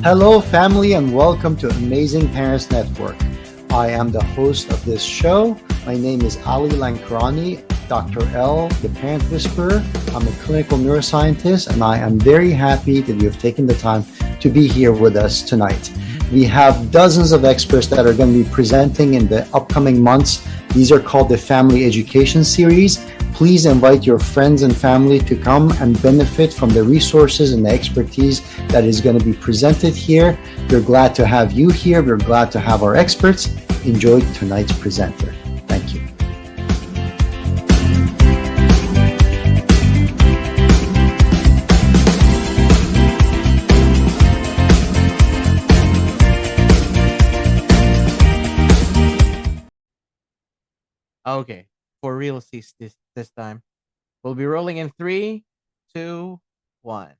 Hello, family, and welcome to Amazing Parents Network. I am the host of this show. My name is Ali Lankarani, Dr. L, the Parent Whisperer. I'm a clinical neuroscientist, and I am very happy that you have taken the time to be here with us tonight. We have dozens of experts that are going to be presenting in the upcoming months. These are called the Family Education Series. Please invite your friends and family to come and benefit from the resources and the expertise that is going to be presented here. We're glad to have you here. We're glad to have our experts. Enjoy tonight's presenter. Thank you. Okay, for real this time. We'll be rolling in three, two, one.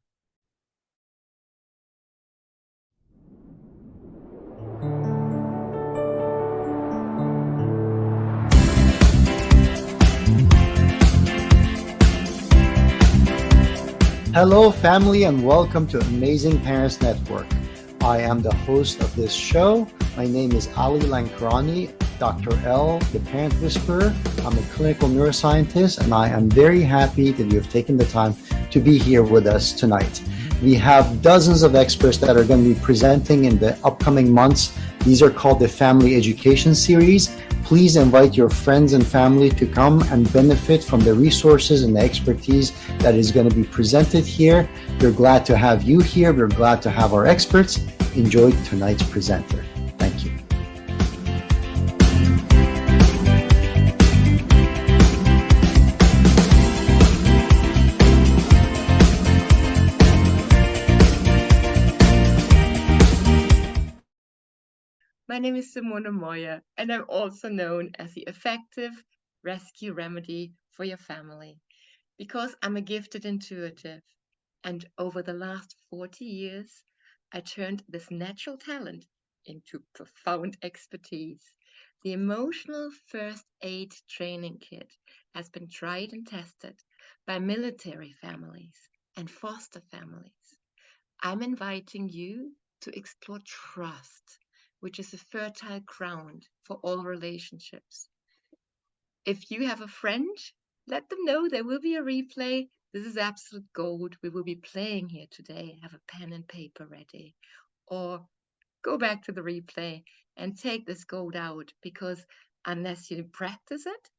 Hello, family, and welcome to Amazing Parents Network. I am the host of this show. My name is Ali Lankarani, Dr. L, the Parent Whisperer. I'm a clinical neuroscientist, and I am very happy that you have taken the time to be here with us tonight. We have dozens of experts that are going to be presenting in the upcoming months. These are called the Family Education Series. Please invite your friends and family to come and benefit from the resources and the expertise that is going to be presented here. We're glad to have you here. We're glad to have our experts. Enjoy tonight's presenter. Thank you. My name is Simone Moir, and I'm also known as the effective rescue remedy for your family because I'm a gifted intuitive. And over the last 40 years, I turned this natural talent into profound expertise. The emotional first aid training kit has been tried and tested by military families and foster families. I'm inviting you to explore trust, which is a fertile ground for all relationships. If you have a friend, let them know there will be a replay. This is absolute gold. We will be playing here today. Have a pen and paper ready. Or go back to the replay and take this gold out because unless you practice it,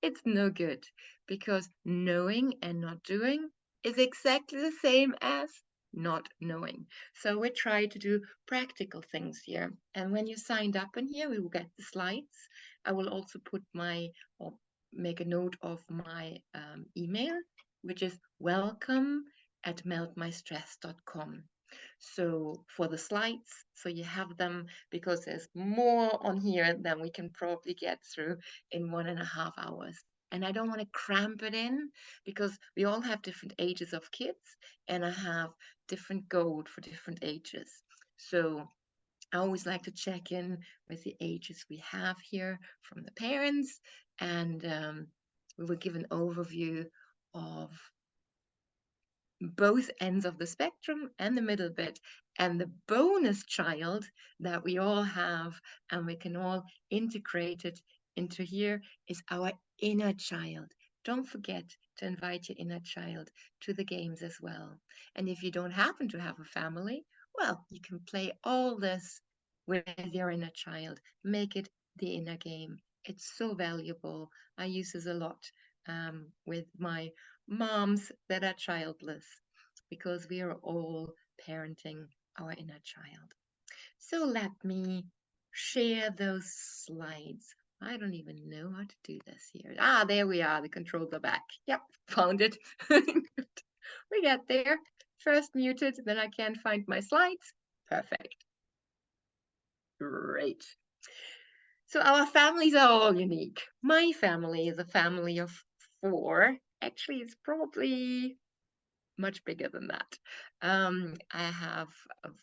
it's no good because knowing and not doing is exactly the same as not knowing. So we try to do practical things here. And when you signed up in here, we will get the slides. I will also put my or make a note of my email, which is welcome@meltmystress.com. So for the slides, so you have them because there's more on here than we can probably get through in 1.5 hours. And I don't want to cramp it in because we all have different ages of kids, and I have different gold for different ages. So I always like to check in with the ages we have here from the parents, and we will give an overview of both ends of the spectrum and the middle bit. And the bonus child that we all have and we can all integrate it into here is our inner child. Don't forget to invite your inner child to the games as well. And if you don't happen to have a family, well, you can play all this with your inner child. Make it the inner game. It's so valuable. I use this a lot with my moms that are childless because we are all parenting our inner child. So let me share those slides. I don't even know how to do this here. Ah, there we are. The controls are back. Yep, found it. We got there. First muted, then I can't find my slides. Perfect. Great. So our families are all unique. My family is a family of four. Actually, it's probably much bigger than that. I have,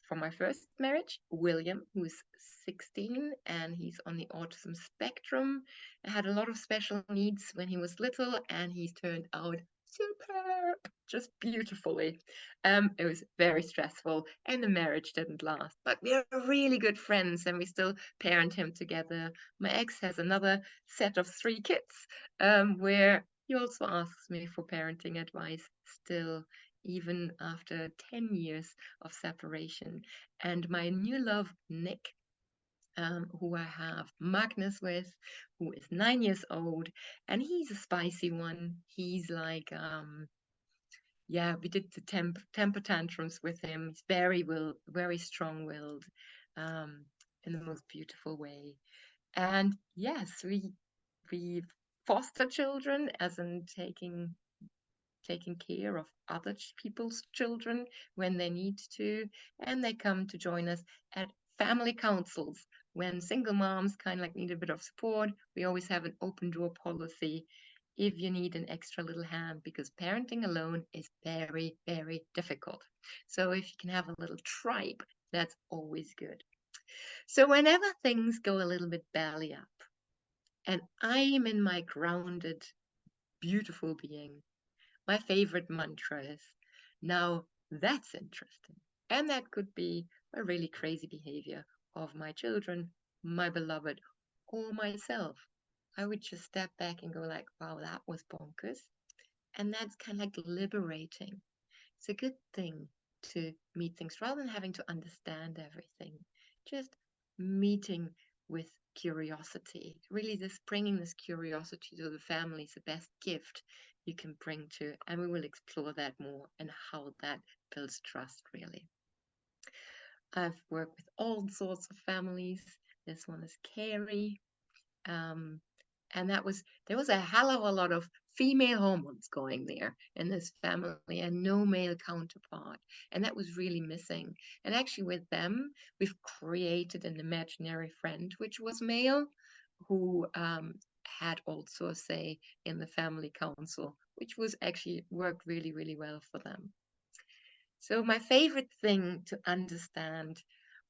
from my first marriage, William, who's 16 and he's on the autism spectrum. I had a lot of special needs when he was little, and he's turned out superb, just beautifully. It was very stressful, and the marriage didn't last. But we're really good friends, and we still parent him together. My ex has another set of 3 kids, where he also asks me for parenting advice still, even after 10 years of separation. And my new love, Nick, who I have Magnus with, who is 9 years old, and he's a spicy one. He's like, yeah, we did the temper tantrums with him. He's very strong-willed, in the most beautiful way. And yes, we foster children, as in taking care of other people's children when they need to, and they come to join us at family councils when single moms kind of like need a bit of support. We always have an open door policy if you need an extra little hand, because parenting alone is very, very difficult. So if you can have a little tribe, that's always good. So whenever things go a little bit belly up and I'm in my grounded, beautiful being, my favorite mantra is, now that's interesting. And that could be a really crazy behavior of my children, my beloved, or myself. I would just step back and go like, wow, that was bonkers. And that's kind of like liberating. It's a good thing to meet things rather than having to understand everything. Just meeting with curiosity. Really, this bringing this curiosity to the family is the best gift you can bring to, and we will explore that more and how that builds trust, really. I've worked with all sorts of families. This one is Carrie. Um, and there was a hell of a lot of female hormones going there in this family and no male counterpart. And that was really missing. And actually, with them, we've created an imaginary friend, which was male, who had also a say in the family council, which was actually worked really, really well for them. So, my favorite thing to understand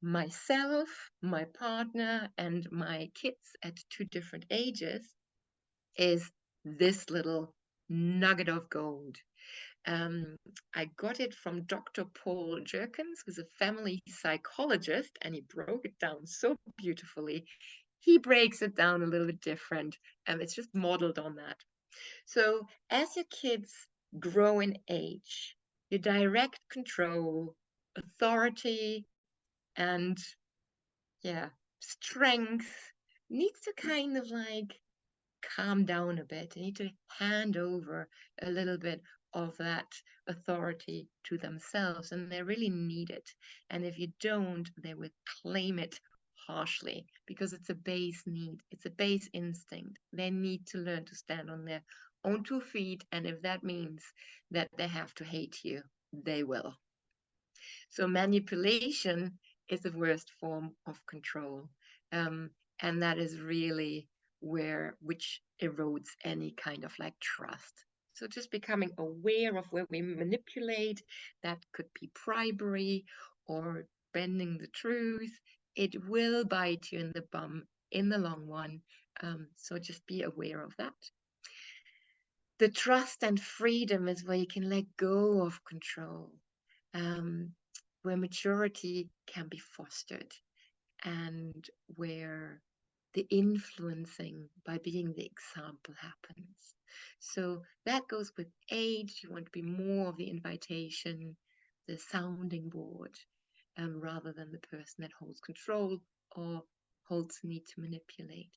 myself, my partner, and my kids at 2 different ages is this little nugget of gold. I got it from Dr. Paul Jerkins, who's a family psychologist, and he broke it down so beautifully. He breaks it down a little bit different, and it's just modeled on that. So, as your kids grow in age, your direct control, authority, and yeah, strength needs to kind of like calm down a bit. They need to hand over a little bit of that authority to themselves, and they really need it. And if you don't, they will claim it harshly because it's a base need, it's a base instinct. They need to learn to stand on their own 2 feet, and if that means that they have to hate you, they will. So manipulation is the worst form of control. And that is really which erodes any kind of like trust. So just becoming aware of where we manipulate, that could be bribery or bending the truth. It will bite you in the bum in the long run. So just be aware of that. The trust and freedom is where you can let go of control, where maturity can be fostered, and where the influencing by being the example happens. So that goes with age. You want to be more of the invitation, the sounding board, rather than the person that holds control or holds the need to manipulate.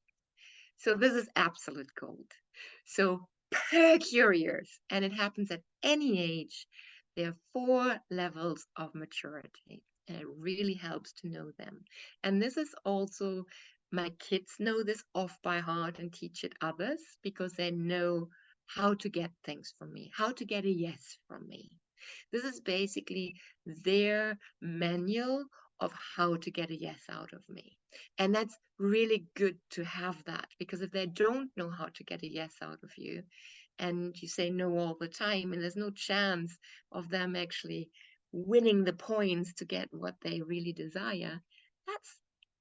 So this is absolute gold. So per curious, and it happens at any age, there are 4 levels of maturity, and it really helps to know them. And this is also, my kids know this off by heart and teach it others because they know how to get things from me, how to get a yes from me. This is basically their manual of how to get a yes out of me. And that's really good to have that, because if they don't know how to get a yes out of you and you say no all the time, and there's no chance of them actually winning the points to get what they really desire, that's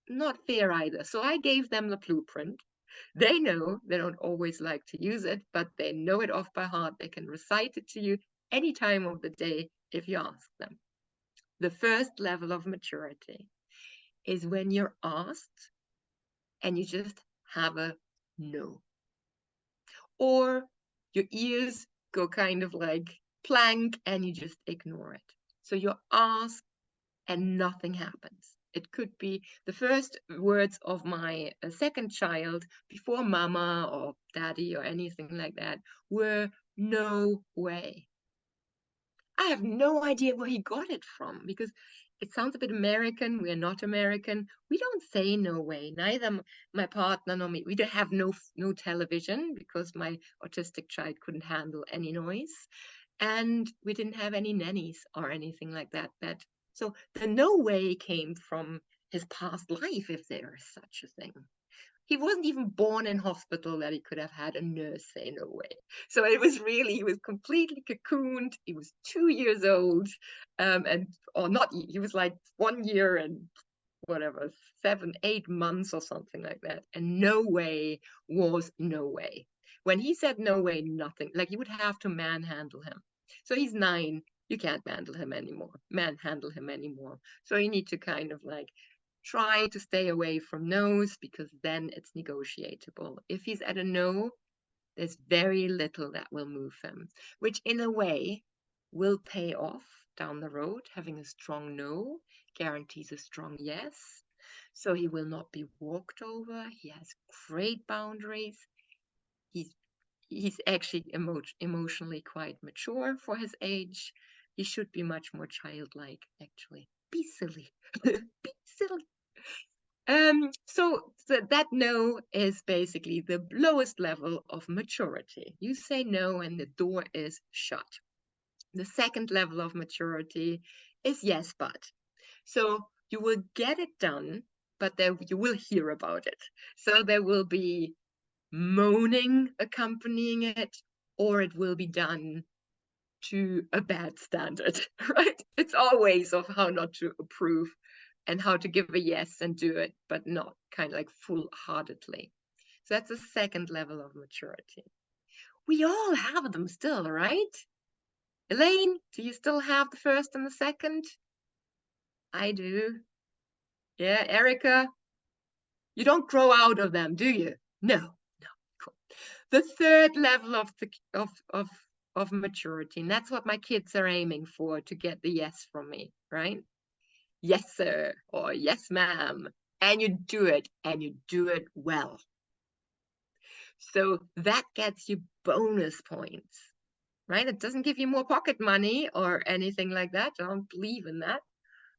not fair either. So I gave them the blueprint. They know, they don't always like to use it, but they know it off by heart. They can recite it to you any time of the day if you ask them. The first level of maturity is when you're asked and you just have a no. Or your ears go kind of like plank and you just ignore it. So you're asked and nothing happens. It could be the first words of my second child before mama or daddy or anything like that were no way. I have no idea where he got it from, because it sounds a bit American. We're not American. We don't say no way. Neither my partner nor me. We don't have no television because my autistic child couldn't handle any noise. And we didn't have any nannies or anything like that. So the no way came from his past life, if there is such a thing. He wasn't even born in hospital that he could have had a nurse say no way. So it was really, he was completely cocooned. He was 2 years old, he was like 1 year and whatever, 7, 8 months or something like that. And no way was no way. When he said no way, nothing, like you would have to manhandle him. So he's 9. You can't manhandle him anymore. So you need to kind of like try to stay away from no's, because then it's negotiable. If he's at a no, there's very little that will move him, which in a way will pay off down the road. Having a strong no guarantees a strong yes. So he will not be walked over. He has great boundaries. He's actually emotionally quite mature for his age. He should be much more childlike, actually. Be silly. Be silly. So that no is basically the lowest level of maturity. You say no and the door is shut. The second level of maturity is yes, but. So you will get it done, but you will hear about it. So there will be moaning accompanying it, or it will be done to a bad standard, right? It's all ways of how not to approve and how to give a yes and do it, but not kind of like full-heartedly. So that's the second level of maturity. We all have them still, right? Elaine, do you still have the first and the second? I do. Yeah, Erica, you don't grow out of them, do you? No. Cool. The third level of maturity, and that's what my kids are aiming for, to get the yes from me, right? Yes, sir, or yes, ma'am. And you do it, and you do it well. So that gets you bonus points, right? It doesn't give you more pocket money or anything like that. I don't believe in that.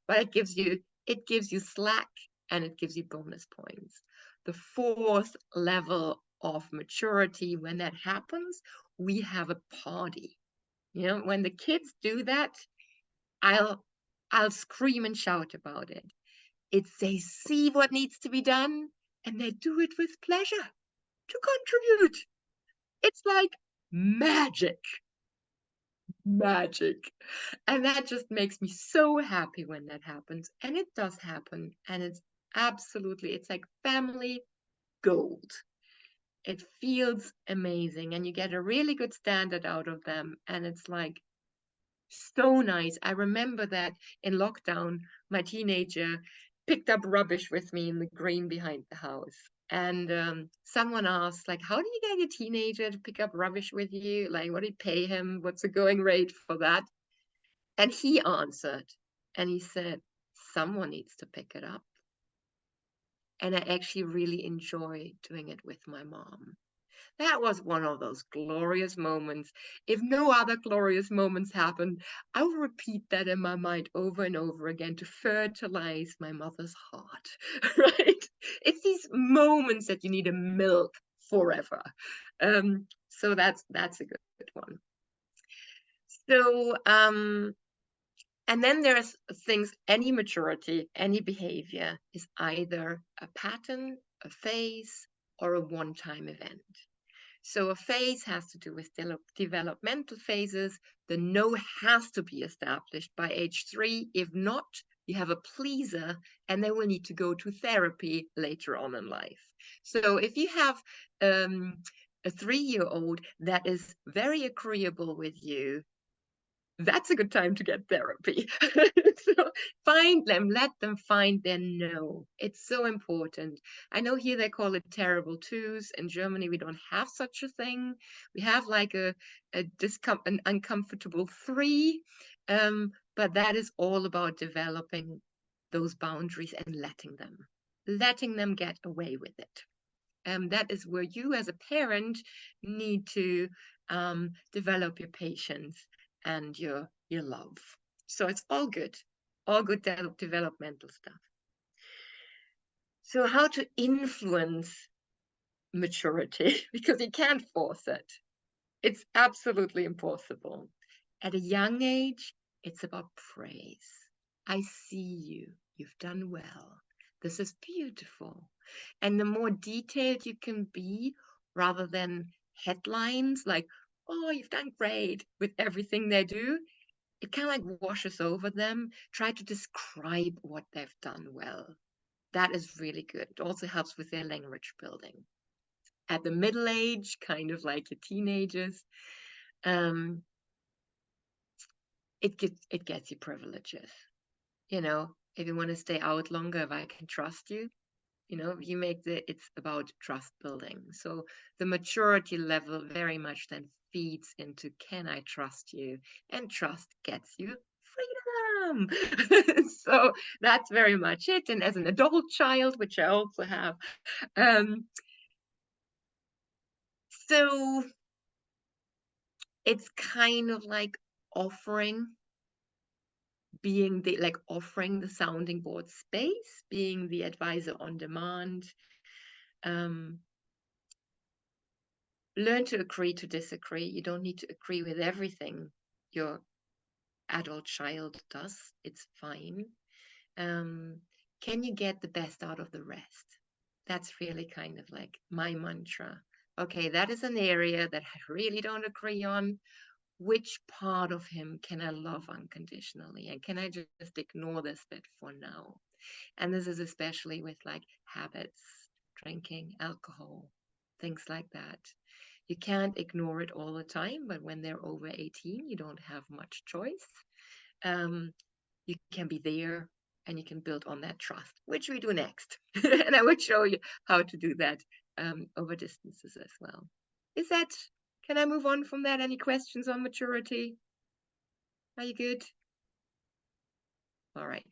But it gives you slack, and it gives you bonus points. The fourth level of maturity, when that happens, we have a party. You know, when the kids do that, I'll scream and shout about it. They see what needs to be done, and they do it with pleasure to contribute. It's like magic. Magic. And that just makes me so happy when that happens. And it does happen. And it's like family gold. It feels amazing. And you get a really good standard out of them. And it's like so nice. I remember that in lockdown, my teenager picked up rubbish with me in the green behind the house. And someone asked, like, how do you get your teenager to pick up rubbish with you? Like, what do you pay him? What's the going rate for that? And he answered, and he said, someone needs to pick it up. And I actually really enjoy doing it with my mom. That was one of those glorious moments. If no other glorious moments happen, I will repeat that in my mind over and over again to fertilize my mother's heart, right? It's these moments that you need to milk forever. So that's a good one. So, and then there's things, any maturity, any behavior is either a pattern, a phase, or a one-time event. So a phase has to do with developmental phases. The no has to be established by age 3. If not, you have a pleaser, and they will need to go to therapy later on in life. So if you have a 3-year-old that is very agreeable with you, that's a good time to get therapy. So find them, let them find their no. It's so important. I know here they call it terrible twos. In Germany, we don't have such a thing. We have like an uncomfortable 3. But that is all about developing those boundaries and letting them get away with it. That is where you as a parent need to develop your patience and your love. So it's all good developmental stuff. So how to influence maturity, because you can't force it. It's absolutely impossible. At a young age, it's about praise. I see you. You've done well. This is beautiful. And the more detailed you can be, rather than headlines like, oh, you've done great with everything they do, it kind of like washes over them. Try to describe what they've done well. That is really good. It also helps with their language building. At the middle age, kind of like your teenagers, it gets you privileges. You know, if you want to stay out longer, if I can trust you, you make it's about trust building. So the maturity level very much then feeds into, can I trust you? And trust gets you freedom. So that's very much it. And as an adult child, which I also have, so it's kind of like offering the sounding board space, being the advisor on demand. Learn to agree to disagree. You don't need to agree with everything your adult child does. It's fine. Can you get the best out of the rest? That's really kind of like my mantra. Okay, that is an area that I really don't agree on. Which part of him can I love unconditionally? And can I just ignore this bit for now? And this is especially with like habits, drinking, alcohol, things like that. You can't ignore it all the time, but when they're over 18, you don't have much choice. You can be there and you can build on that trust, which we do next. And I would show you how to do that over distances as well. Can I move on from that? Any questions on maturity? Are you good? All right.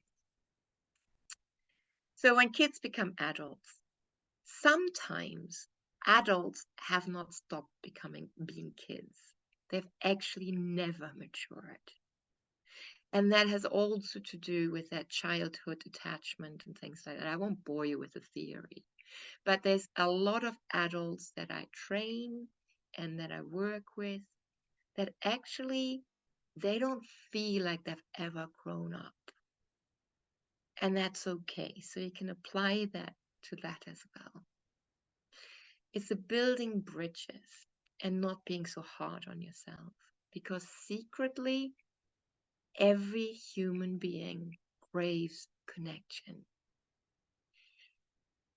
So when kids become adults, sometimes adults have not stopped being kids. They've actually never matured. And that has also to do with that childhood attachment and things like that. I won't bore you with the theory, but there's a lot of adults that I train and that I work with that actually they don't feel like they've ever grown up. And that's okay. So you can apply that to that as well. It's the building bridges and not being so hard on yourself, because secretly, every human being craves connection.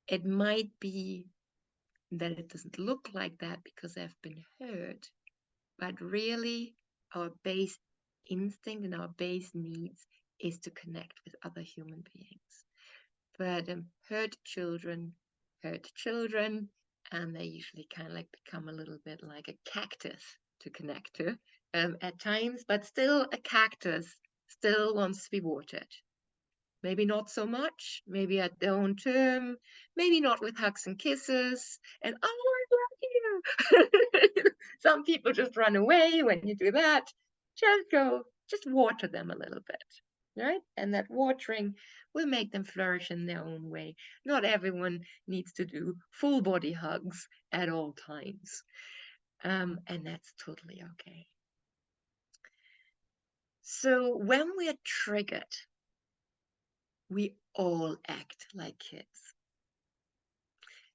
It might be that it doesn't look like that because they've been hurt, but really our base instinct and our base needs is to connect with other human beings. But hurt children, and they usually kind of like become a little bit like a cactus to connect to at times, but still a cactus still wants to be watered. Maybe not so much, maybe at their own term, maybe not with hugs and kisses, and oh, I love you. Some people just run away when you do that. Just water them a little bit, right? And that watering will make them flourish in their own way. Not everyone needs to do full body hugs at all times. And that's totally okay. So when we're triggered, we all act like kids.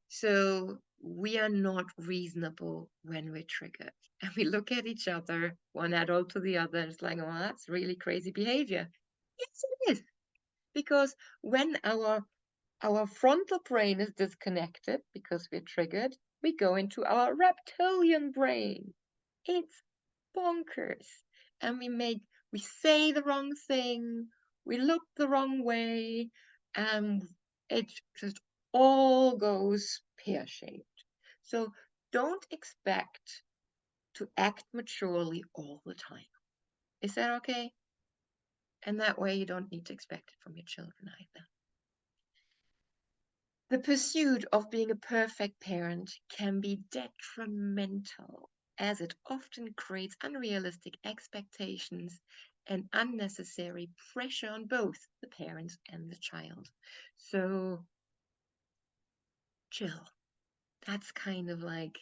So we are not reasonable when we're triggered. And we look at each other, one adult to the other, and it's like, oh, that's really crazy behavior. Yes, it is. Because when our frontal brain is disconnected because we're triggered, we go into our reptilian brain. It's bonkers. And we say the wrong thing, we look the wrong way, and it just all goes pear-shaped. So don't expect to act maturely all the time. Is that okay? And that way you don't need to expect it from your children either. The pursuit of being a perfect parent can be detrimental, as it often creates unrealistic expectations and unnecessary pressure on both the parent and the child. So, chill. That's kind of like,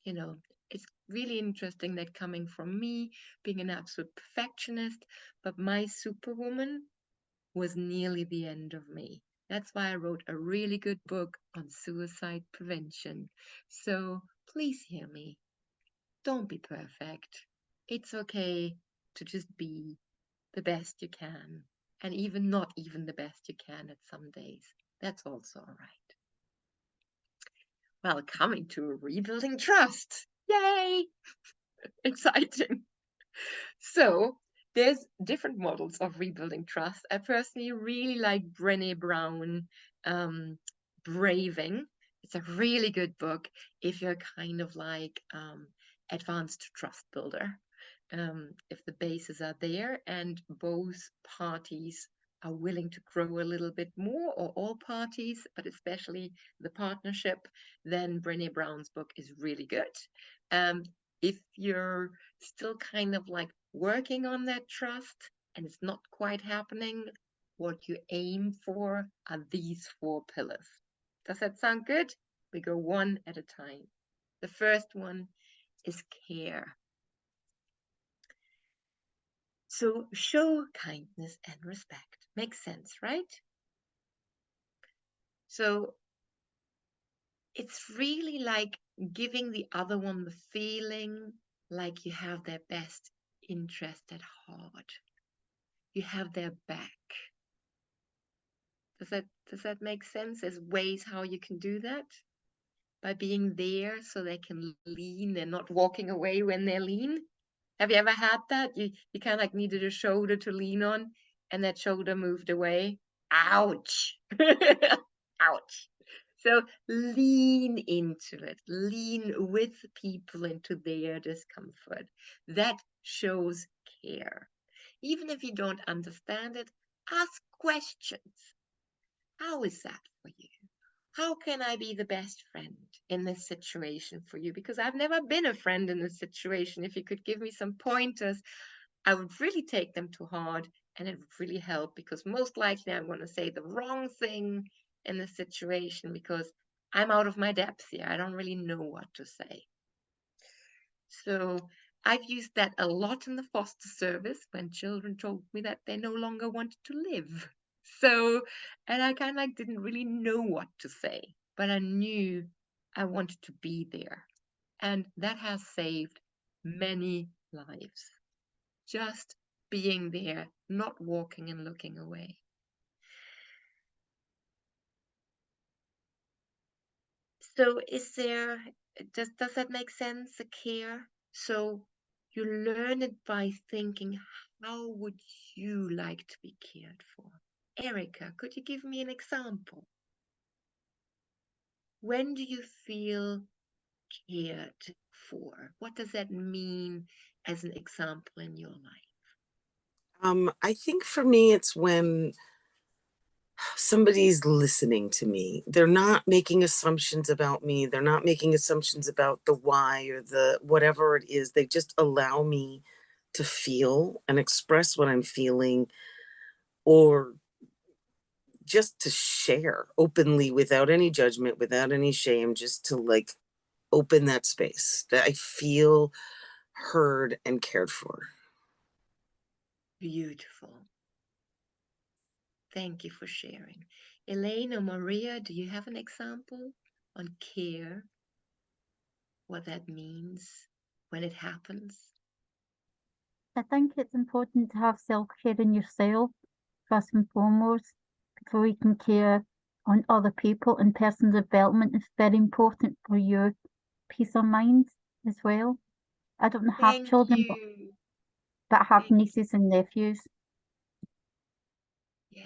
it's really interesting that coming from me, being an absolute perfectionist, but my superwoman was nearly the end of me. That's why I wrote a really good book on suicide prevention. So please hear me. Don't be perfect. It's okay to just be the best you can, and even not even the best you can at some days. That's also all right. Well, coming to rebuilding trust. Yay! Exciting. So there's different models of rebuilding trust. I personally really like Brené Brown, Braving. It's a really good book if you're kind of like advanced trust builder. If the bases are there and both parties are willing to grow a little bit more, or all parties, but especially the partnership, then Brené Brown's book is really good. If you're still kind of like working on that trust and it's not quite happening, what you aim for are these 4 pillars. Does that sound good? We go one at a time. The first one is care. So show kindness and respect. Makes sense, right? So it's really like giving the other one the feeling like you have their best interest at heart. You have their back. Does that make sense? There's ways how you can do that by being there so they can lean and not walking away when they lean. Have you ever had that? You kind of like needed a shoulder to lean on, and that shoulder moved away. Ouch! Ouch! So lean into it. Lean with people into their discomfort. That shows care. Even if you don't understand it, ask questions. How is that for you? How can I be the best friend in this situation for you? Because I've never been a friend in this situation. If you could give me some pointers, I would really take them to heart, and it would really help, because most likely I'm going to say the wrong thing in this situation because I'm out of my depth here. I don't really know what to say. So I've used that a lot in the foster service when children told me that they no longer wanted to live. So, and I kind of like didn't really know what to say, but I knew I wanted to be there. And that has saved many lives. Just being there, not walking and looking away. So does that make sense, the care? So you learn it by thinking, how would you like to be cared for? Erica, could you give me an example? When do you feel cared for? What does that mean as an example in your life? I think for me, it's when somebody's listening to me. They're not making assumptions about me. They're not making assumptions about the why or the whatever it is. They just allow me to feel and express what I'm feeling, or just to share openly without any judgment, without any shame, just to like open that space that I feel heard and cared for. Beautiful. Thank you for sharing. Elaine or Maria, do you have an example on care? What that means when it happens? I think it's important to have self-care in yourself first and foremost before we can care on other people, and personal development is very important for your peace of mind as well. I don't have Thank children, you. but I have Thank you. nieces and nephews. Yeah.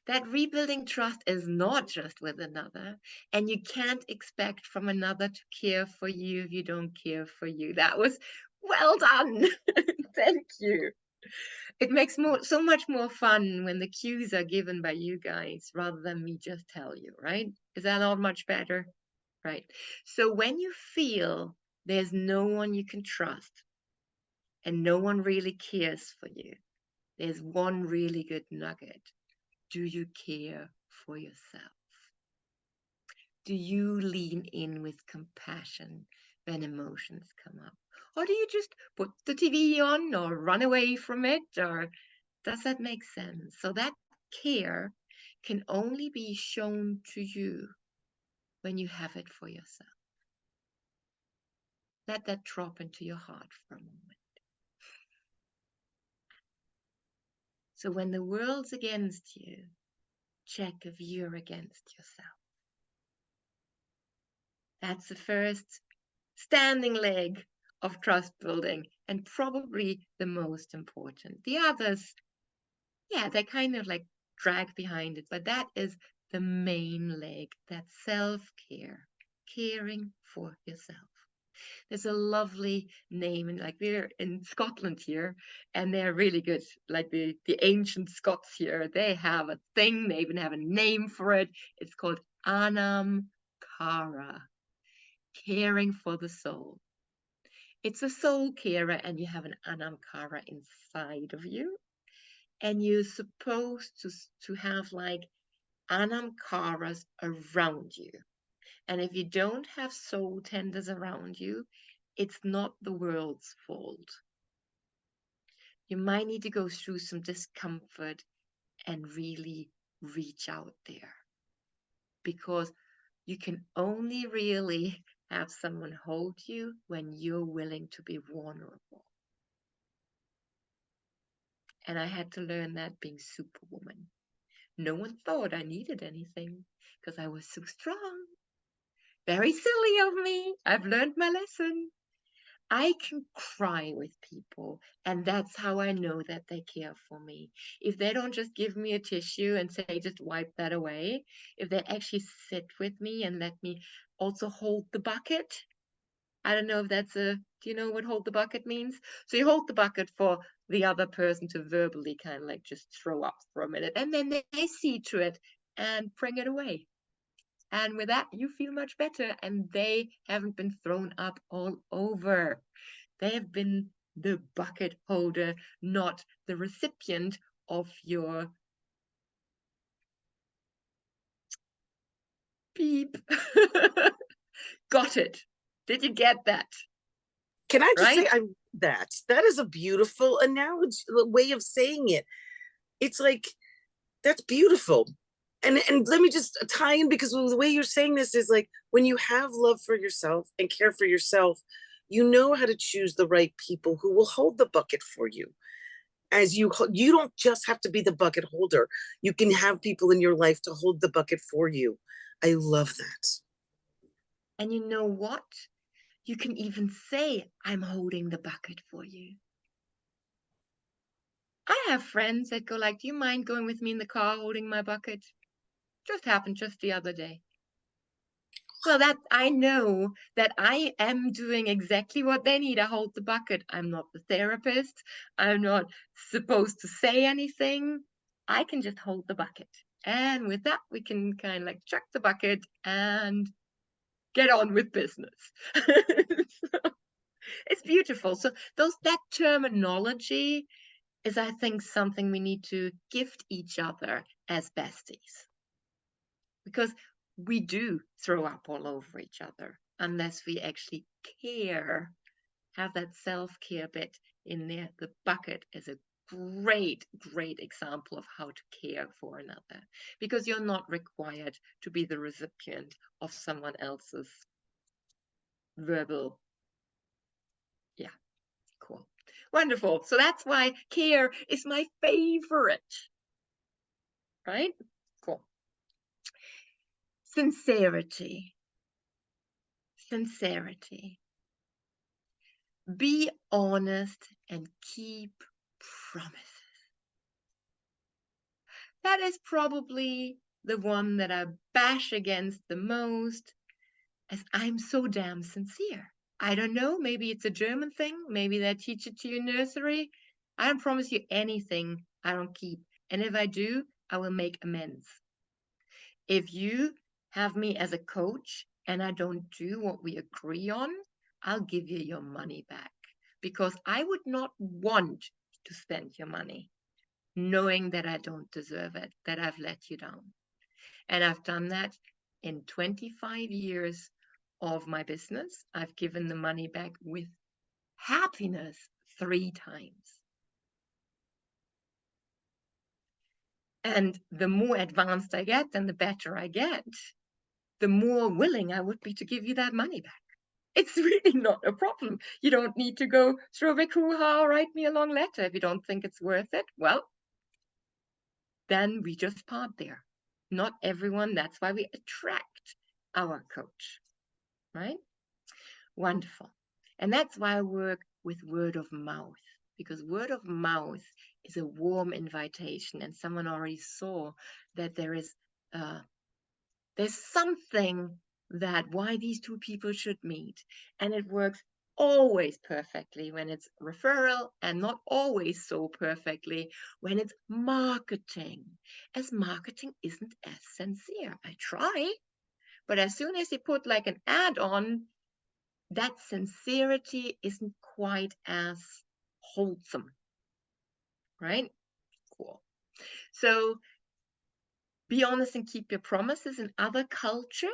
That rebuilding trust is not just with another, and you can't expect from another to care for you if you don't care for you. That was well done. Thank you. It makes so much more fun when the cues are given by you guys rather than me just tell you, right? Is that not much better? Right. So when you feel there's no one you can trust and no one really cares for you, there's one really good nugget. Do you care for yourself? Do you lean in with compassion when emotions come up? Or do you just put the TV on or run away from it? Or does that make sense? So that care can only be shown to you when you have it for yourself. Let that drop into your heart for a moment. So when the world's against you, check if you're against yourself. That's the first standing leg of trust building, and probably the most important. The others, yeah, they kind of like drag behind it, but that is the main leg, that self-care, caring for yourself. There's a lovely name, and like we're in Scotland here, and they're really good. Like the ancient Scots here, they have a thing, they even have a name for it. It's called Anam Cara, caring for the soul. It's a soul carer, and you have an Anam Cara inside of you. And you're supposed to have like Anam Caras around you. And if you don't have soul tenders around you, it's not the world's fault. You might need to go through some discomfort and really reach out there, because you can only really have someone hold you when you're willing to be vulnerable. And I had to learn that being Superwoman. No one thought I needed anything because I was so strong. Very silly of me. I've learned my lesson. I can cry with people, and that's how I know that they care for me. If they don't just give me a tissue and say, just wipe that away, if they actually sit with me and let me also hold the bucket. I don't know if that's do you know what hold the bucket means? So you hold the bucket for the other person to verbally kind of like just throw up for a minute, and then they see to it and bring it away. And with that, you feel much better, and they haven't been thrown up all over. They have been the bucket holder, not the recipient of your beep. Got it. Did you get that? Can I just say, Right? that is a beautiful analogy, way of saying it. It's like, that's beautiful. And let me just tie in, because the way you're saying this is like, when you have love for yourself and care for yourself, you know how to choose the right people who will hold the bucket for you. As you don't just have to be the bucket holder. You can have people in your life to hold the bucket for you. I love that. And you know what? You can even say, I'm holding the bucket for you. I have friends that go like, do you mind going with me in the car holding my bucket? Just happened just the other day. Well, that I know that I am doing exactly what they need. I hold the bucket. I'm not the therapist. I'm not supposed to say anything. I can just hold the bucket. And with that, we can kind of like chuck the bucket and get on with business. It's beautiful. So that terminology is, I think, something we need to gift each other as besties. Because we do throw up all over each other unless we actually care, have that self-care bit in there. The bucket is a great example of how to care for another, because you're not required to be the recipient of someone else's verbal. Yeah, cool. Wonderful. So that's why care is my favorite. right? Cool. Sincerity. Sincerity. Be honest and keep promises. That is probably the one that I bash against the most, as I'm so damn sincere. I don't know, maybe it's a German thing, maybe they teach it to you in nursery. I don't promise you anything I don't keep. And if I do, I will make amends. If you have me as a coach and I don't do what we agree on, I'll give you your money back, because I would not want to spend your money knowing that I don't deserve it, that I've let you down. And I've done that in 25 years of my business. I've given the money back with happiness 3 times. And the more advanced I get and the better I get, the more willing I would be to give you that money back. It's really not a problem. You don't need to go throw a big hoo-ha, write me a long letter. If you don't think it's worth it, well, then we just part there. Not everyone, that's why we attract our coach, right? Wonderful. And that's why I work with word of mouth, because word of mouth is a warm invitation. And someone already saw that there's something that why these two people should meet. And it works always perfectly when it's referral, and not always so perfectly when it's marketing, as marketing isn't as sincere. I try, but as soon as you put like an ad on, that sincerity isn't quite as wholesome, right? Cool. So be honest and keep your promises. In other cultures,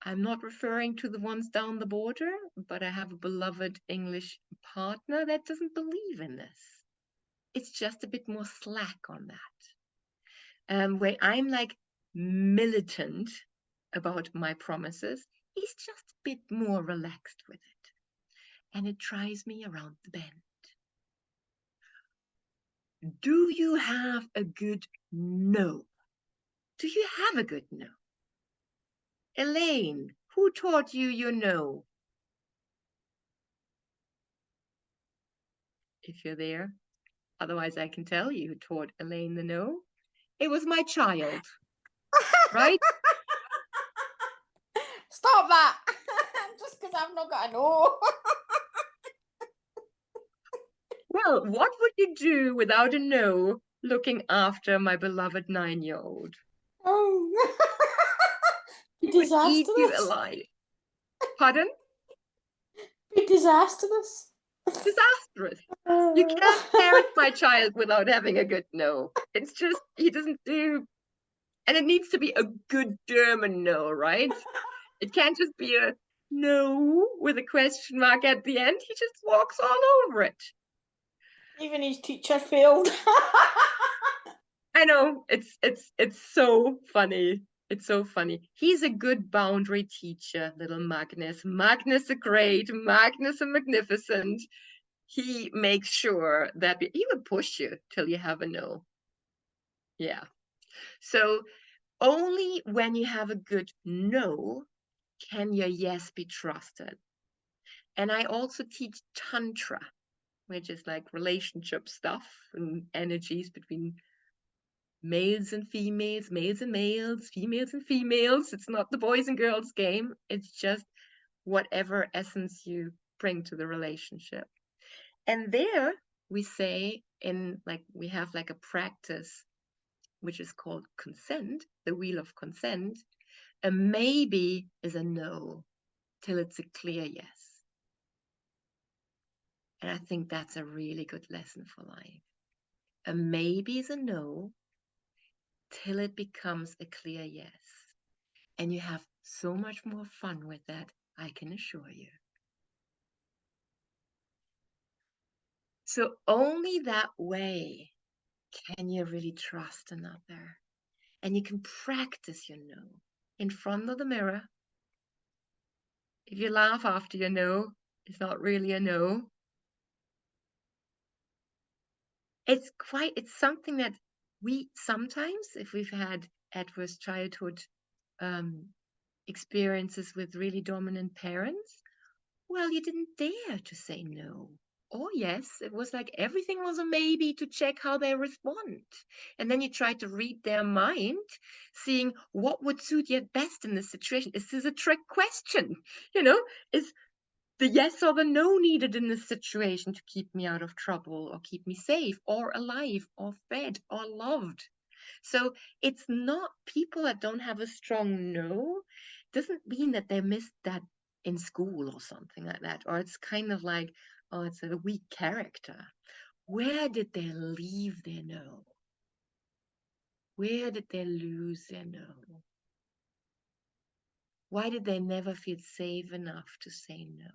I'm not referring to the ones down the border, but I have a beloved English partner that doesn't believe in this. It's just a bit more slack on that. Where I'm like militant about my promises, he's just a bit more relaxed with it. And it drives me around the bend. Do you have a good no? Do you have a good no? Elaine, who taught you your no? If you're there. Otherwise, I can tell you who taught Elaine the no. It was my child, right? Stop that! Just because I've not got a no. Well, what would you do without a no looking after my beloved 9-year-old? Oh. Be He would eat you disastrous. alive. Pardon? Be disastrous. Disastrous. You can't parent my child without having a good no. It's just, he doesn't do, and it needs to be a good German no, right? It can't just be a no with a question mark at the end. He just walks all over it. Even his teacher failed. I know, it's so funny. It's so funny. He's a good boundary teacher, little Magnus. Magnus the Great, Magnus the Magnificent. He makes sure that he would push you till you have a no. Yeah. So only when you have a good no can your yes be trusted. And I also teach Tantra, which is like relationship stuff and energies between males and females, males and males, females and females. It's not the boys and girls game. It's just whatever essence you bring to the relationship. And there we say we have like a practice which is called consent, the wheel of consent. A maybe is a no till it's a clear yes. And I think that's a really good lesson for life. A maybe is a no till it becomes a clear yes. And you have so much more fun with that, I can assure you. So only that way can you really trust another. And you can practice your no in front of the mirror. If you laugh after your no, it's not really a no. It's something that we sometimes, if we've had adverse childhood experiences with really dominant parents, well, you didn't dare to say no. Or yes, it was like everything was a maybe to check how they respond. And then you try to read their mind, seeing what would suit you best in this situation. Is this a trick question? Is the yes or the no needed in this situation to keep me out of trouble or keep me safe or alive or fed or loved? So it's not people that don't have a strong no, doesn't mean that they missed that in school or something like that. Or it's kind of like, oh, it's a weak character. Where did they leave their no? Where did they lose their no? Why did they never feel safe enough to say no?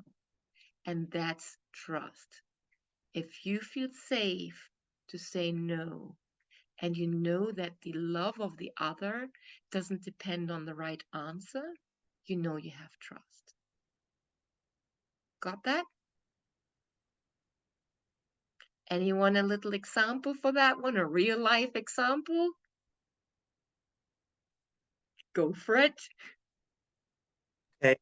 And that's trust. If you feel safe to say no, and you know that the love of the other doesn't depend on the right answer, you know you have trust. Got that? Anyone a little example for that one? A real life example? Go for it. Okay.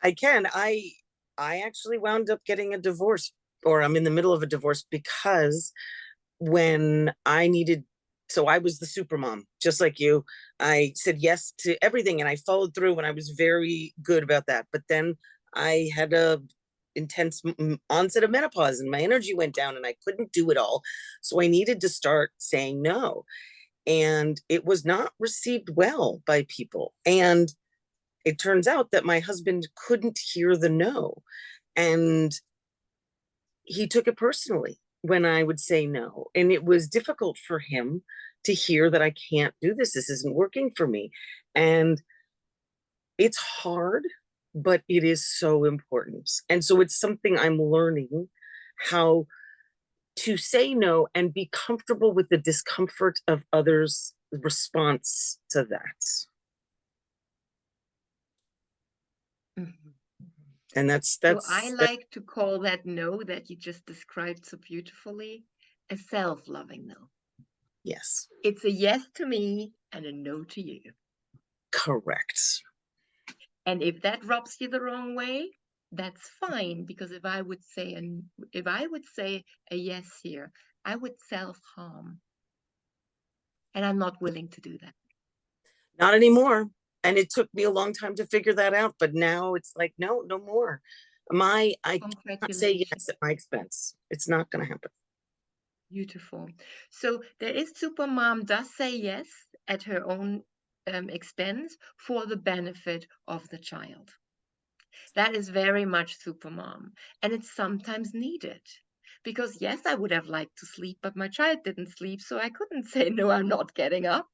I can. I actually wound up getting a divorce, or I'm in the middle of a divorce, because when I needed, so I was the super mom, just like you. I said yes to everything and I followed through and I was very good about that. But then I had a intense onset of menopause and my energy went down and I couldn't do it all. So I needed to start saying no. And it was not received well by people. And it turns out that my husband couldn't hear the no. And he took it personally when I would say no. And it was difficult for him to hear that I can't do this. This isn't working for me. And it's hard, but it is so important. And so it's something I'm learning how to say no and be comfortable with the discomfort of others' response to that. Mhm. And that's So I like to call that no that you just described so beautifully a self-loving no. yes, It's a yes to me and a no to you. correct. And if that rubs you the wrong way, that's fine, because if I would say a yes here, I would self-harm. And I'm not willing to do that. Not anymore. And it took me a long time to figure that out, but now it's like, no more. I cannot say yes at my expense. It's not going to happen. Beautiful. So there is Supermom does say yes at her own expense for the benefit of the child. That is very much Supermom, and it's sometimes needed. Because yes, I would have liked to sleep, but my child didn't sleep, so I couldn't say no, I'm not getting up.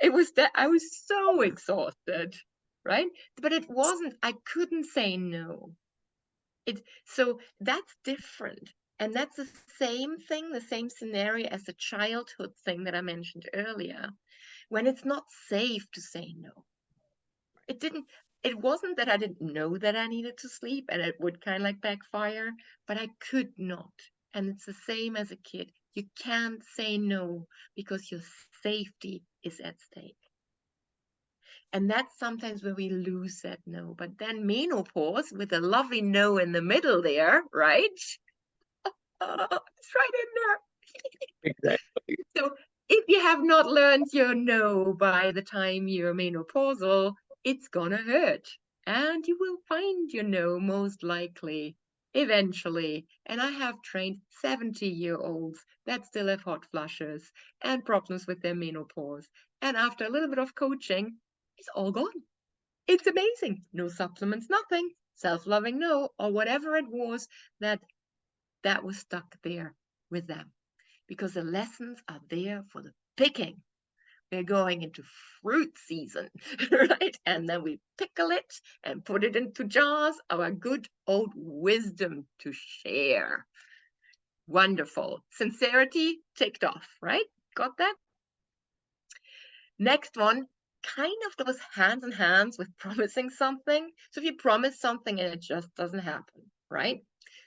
It was that I was so exhausted, right? But it wasn't, I couldn't say no. So that's different. And that's the same thing, the same scenario as the childhood thing that I mentioned earlier, when it's not safe to say no. It wasn't that I didn't know that I needed to sleep and it would kind of like backfire, but I could not. And it's the same as a kid. You can't say no because your safety is at stake. And that's sometimes where we lose that no. But then menopause with a lovely no in the middle there, right? It's right in there. Exactly. So if you have not learned your no by the time you're menopausal, it's gonna hurt. And you will find your no most likely eventually. And I have trained 70-year-olds that still have hot flushes and problems with their menopause. And after a little bit of coaching, it's all gone. It's amazing. No supplements, nothing. Self-loving no, or whatever it was that was stuck there with them. Because the lessons are there for the picking. We're going into fruit season, right? And then we pickle it and put it into jars, our good old wisdom to share. Wonderful. Sincerity ticked off, right? Got that? Next one, kind of goes hands in hands with promising something. So if you promise something and it just doesn't happen, right?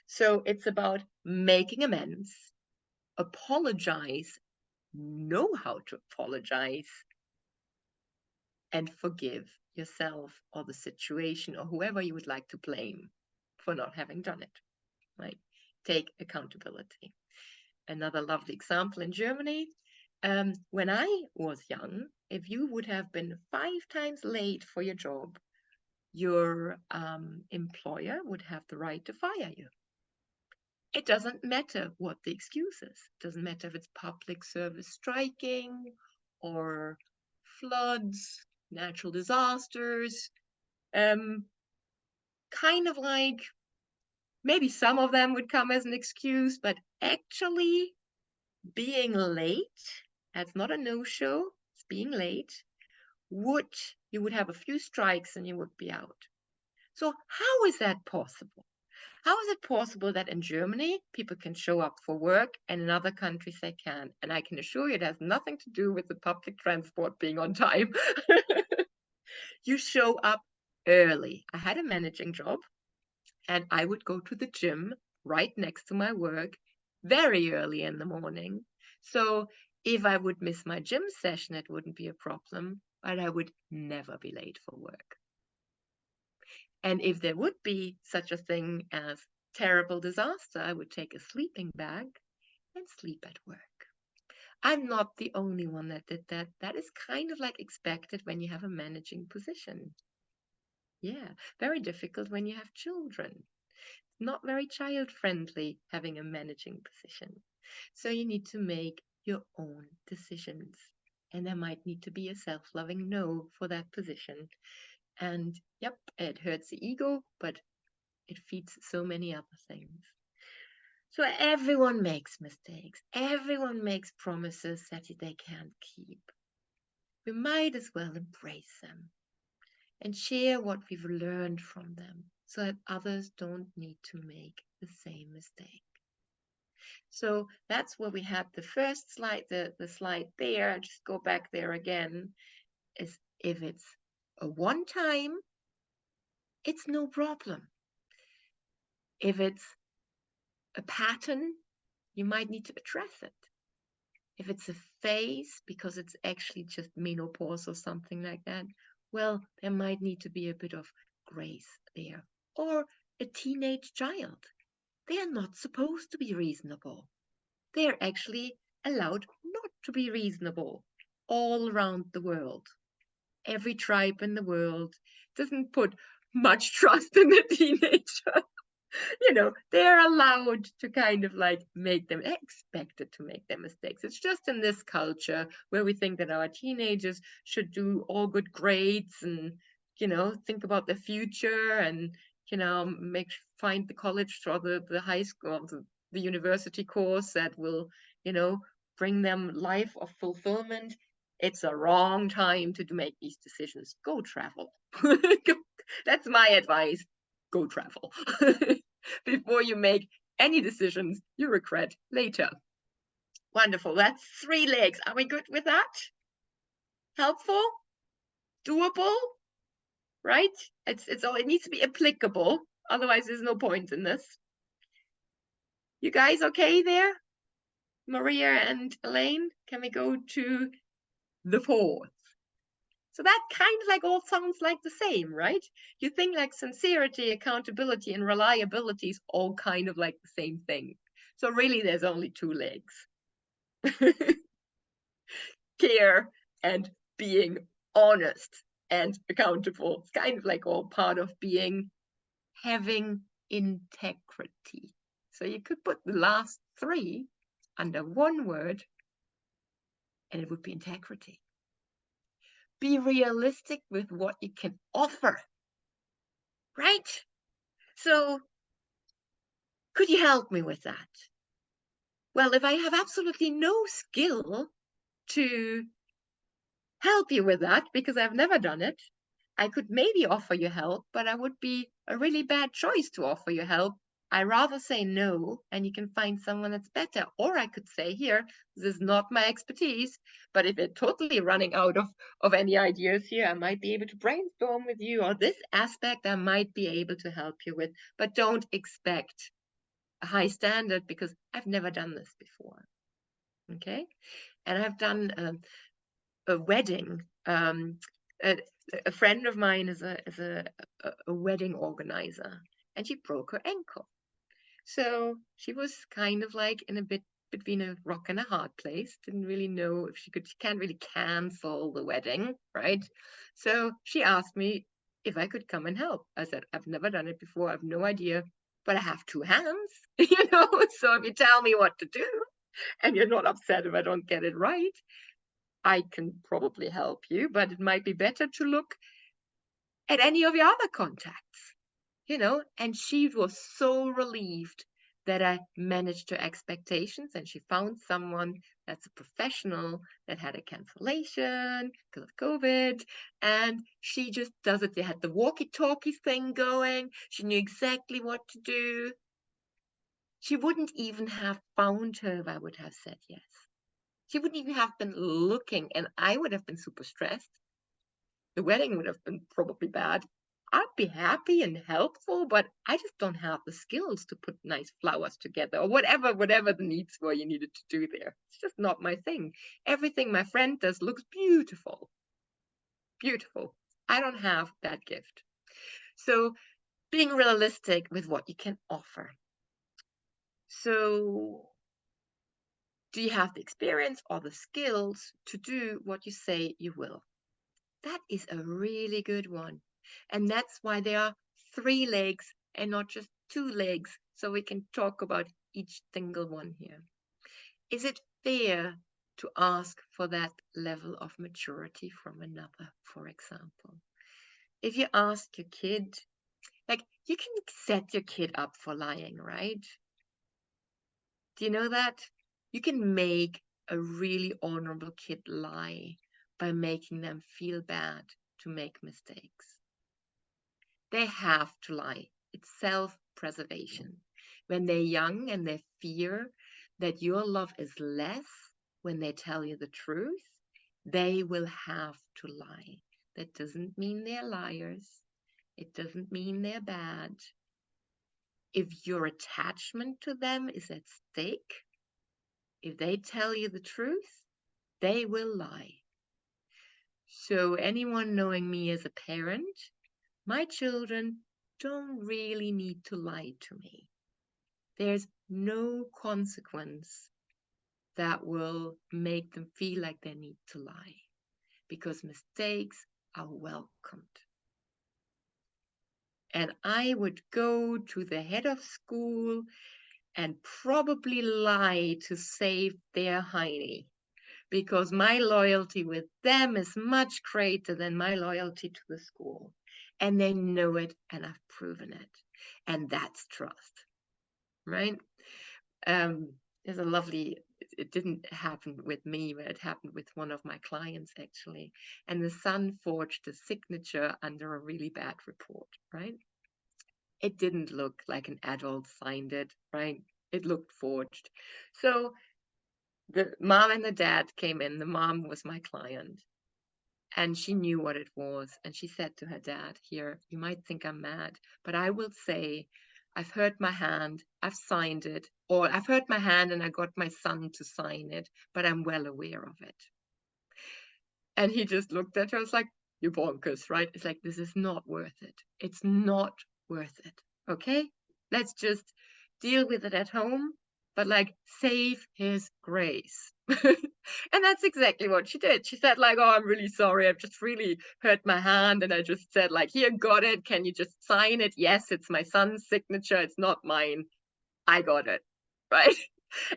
So it's about making amends, apologize, know how to apologize and forgive yourself or the situation or whoever you would like to blame for not having done it, right? Take accountability. Another lovely example in Germany. When I was young, if you would have been 5 times late for your job, your employer would have the right to fire you. It doesn't matter what the excuse is. It doesn't matter if it's public service striking or floods, natural disasters. Kind of like maybe some of them would come as an excuse, but actually being late, that's not a no-show, it's being late, you would have a few strikes and you would be out. So how is that possible? How is it possible that in Germany people can show up for work and in other countries they can't? And I can assure you it has nothing to do with the public transport being on time. You show up early. I had a managing job and I would go to the gym right next to my work very early in the morning. So if I would miss my gym session, it wouldn't be a problem, but I would never be late for work. And if there would be such a thing as terrible disaster, I would take a sleeping bag and sleep at work. I'm not the only one that did that. That is kind of like expected when you have a managing position. Yeah, very difficult when you have children. Not very child friendly having a managing position. So you need to make your own decisions. And there might need to be a self-loving no for that position. And yep, it hurts the ego, but it feeds so many other things. So everyone makes mistakes. Everyone makes promises that they can't keep. We might as well embrace them and share what we've learned from them so that others don't need to make the same mistake. So that's where we had the first slide, the slide there. I'll just go back there again. Is if it's a one time, it's no problem. If it's a pattern, you might need to address it. If it's a phase, because it's actually just menopause or something like that, well, there might need to be a bit of grace there. Or a teenage child. They are not supposed to be reasonable. They are actually allowed not to be reasonable all around the world. Every tribe in the world doesn't put much trust in the teenager. They're allowed to kind of like make them expected to make their mistakes. It's just in this culture where we think that our teenagers should do all good grades and, think about the future and, find the college or the high school, the university course that will, bring them life of fulfillment. It's a wrong time to make these decisions. Go travel. That's my advice. Go travel. Before you make any decisions you regret later. Wonderful. That's 3 legs. Are we good with that? Helpful? Doable? Right? It needs to be applicable. Otherwise, there's no point in this. You guys okay there? Maria and Elaine, can we go to the 4th? So that kind of like all sounds like the same, right? You think like sincerity, accountability, and reliability is all kind of like the same thing. So really there's only 2 legs. Care and being honest and accountable. It's kind of like all part of having integrity. So you could put the last 3 under one word and it would be integrity. Be realistic with what you can offer, right? So could you help me with that? Well, if I have absolutely no skill to help you with that because I've never done it, I could maybe offer you help, but I would be a really bad choice to offer you help. I rather say no, and you can find someone that's better. Or I could say, here, this is not my expertise, but if you're totally running out of any ideas here, I might be able to brainstorm with you, or this aspect I might be able to help you with. But don't expect a high standard because I've never done this before. Okay? And I've done a wedding. A friend of mine is a wedding organizer, and she broke her ankle. So she was kind of like in a bit between a rock and a hard place. Didn't really know if she can't really cancel the wedding, right? So she asked me if I could come and help. I said, I've never done it before. I have no idea, but I have two hands, you know? So if you tell me what to do and you're not upset if I don't get it right, I can probably help you, but it might be better to look at any of your other contacts, you know? And she was so relieved that I managed her expectations, and she found someone that's a professional that had a cancellation because of COVID, and she just does it. They had the walkie-talkie thing going. She knew exactly what to do. She wouldn't even have found her if I would have said yes. She wouldn't even have been looking, and I would have been super stressed. The wedding would have been probably bad. I'd be happy and helpful, but I just don't have the skills to put nice flowers together or whatever the needs were you needed to do there. It's just not my thing. Everything my friend does looks beautiful. Beautiful. I don't have that gift. So being realistic with what you can offer. So do you have the experience or the skills to do what you say you will? That is a really good one. And that's why there are 3 legs and not just 2 legs. So we can talk about each single one here. Is it fair to ask for that level of maturity from another, for example? If you ask your kid, like you can set your kid up for lying, right? Do you know that? You can make a really honorable kid lie by making them feel bad to make mistakes. They have to lie. It's self-preservation. When they're young and they fear that your love is less when they tell you the truth, they will have to lie. That doesn't mean they're liars. It doesn't mean they're bad. If your attachment to them is at stake, if they tell you the truth, they will lie. So anyone knowing me as a parent, my children don't really need to lie to me. There's no consequence that will make them feel like they need to lie, because mistakes are welcomed. And I would go to the head of school and probably lie to save their hiney, because my loyalty with them is much greater than my loyalty to the school. And they know it, and I've proven it. And that's trust, right? There's a lovely, it didn't happen with me, but it happened with one of my clients actually. And the son forged a signature under a really bad report, right? It didn't look like an adult signed it, right? It looked forged. So the mom and the dad came in. The mom was my client, and she knew what it was. And she said to her dad, here, you might think I'm mad, but I will say, I've hurt my hand, I've signed it, or I've hurt my hand and I got my son to sign it, but I'm well aware of it. And he just looked at her, it's like, you're bonkers, right? It's like, this is not worth it. It's not worth it, okay? Let's just deal with it at home, but like, save his grace. And that's exactly what she did. She said like, oh, I'm really sorry. I've just really hurt my hand. And I just said like, here, got it. Can you just sign it? Yes, it's my son's signature. It's not mine. I got it, right?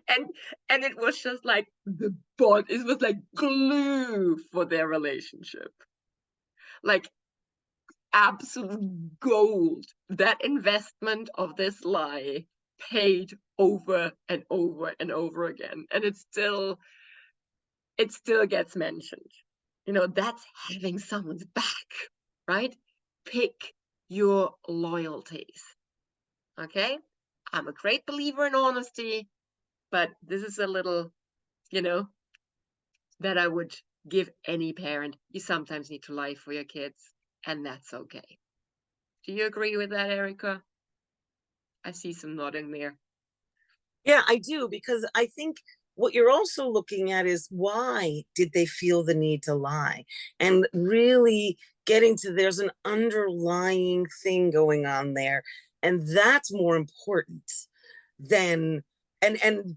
And it was just like the bond. It was like glue for their relationship. Like absolute gold. That investment of this lie paid over and over and over again. And it still gets mentioned. You know, that's having someone's back, right? Pick your loyalties. Okay? I'm a great believer in honesty, but this is a little, you know, that I would give any parent. You sometimes need to lie for your kids, and that's okay. Do you agree with that, Erica? I see some nodding there. Yeah, I do, because I think what you're also looking at is, why did they feel the need to lie? And really getting to, there's an underlying thing going on there. And that's more important than, and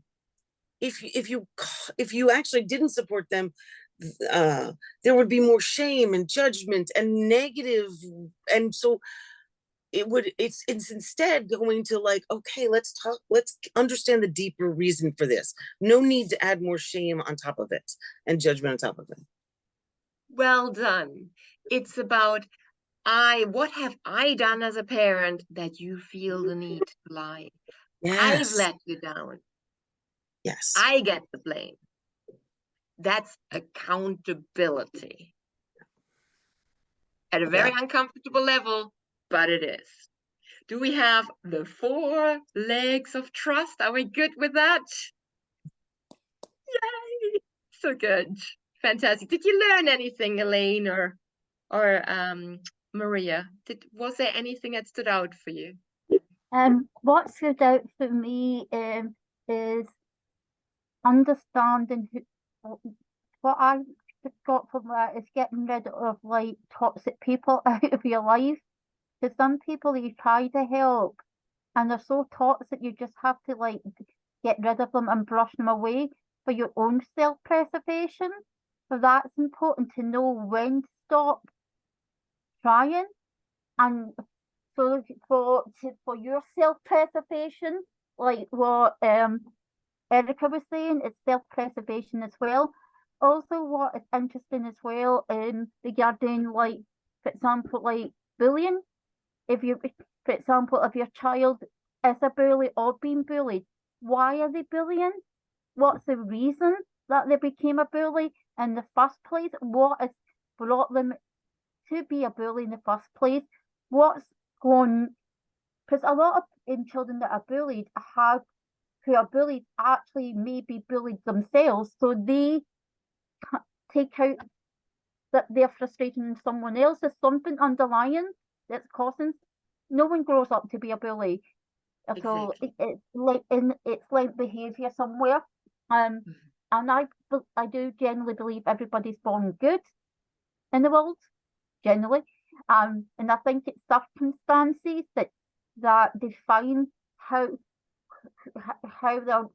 if you actually didn't support them, there would be more shame and judgment and negative. And so it's instead going to like, okay, let's talk, let's understand the deeper reason for this. No need to add more shame on top of it and judgment on top of it. Well done. It's about what have I done as a parent that you feel the need to lie? I've Yes. let you down. Yes. I get the blame. That's accountability. At a very uncomfortable level, but it is. Do we have the 4 legs of trust? Are we good with that? Yay! So good. Fantastic. Did you learn anything, Elaine or Maria? Was there anything that stood out for you? What stood out for me is understanding what I got from that is getting rid of like toxic people out of your life. Because some people you try to help and they're so toxic, you just have to like get rid of them and brush them away for your own self-preservation. So that's important to know when to stop trying. And so for your self-preservation, like what Erica was saying, it's self-preservation as well. Also, what is interesting as well regarding, like, for example, like bullying. If you, for example, if your child is a bully or being bullied, why are they bullying? What's the reason that they became a bully in the first place? What has brought them to be a bully in the first place? What's going? Because a lot of children that are bullied who are bullied actually maybe bullied themselves, so they take out that their frustration in someone else. There's something underlying that's causing. No one grows up to be a bully at all. It's like behaviour somewhere. And I do generally believe everybody's born good in the world, generally. And I think it's circumstances that define how they're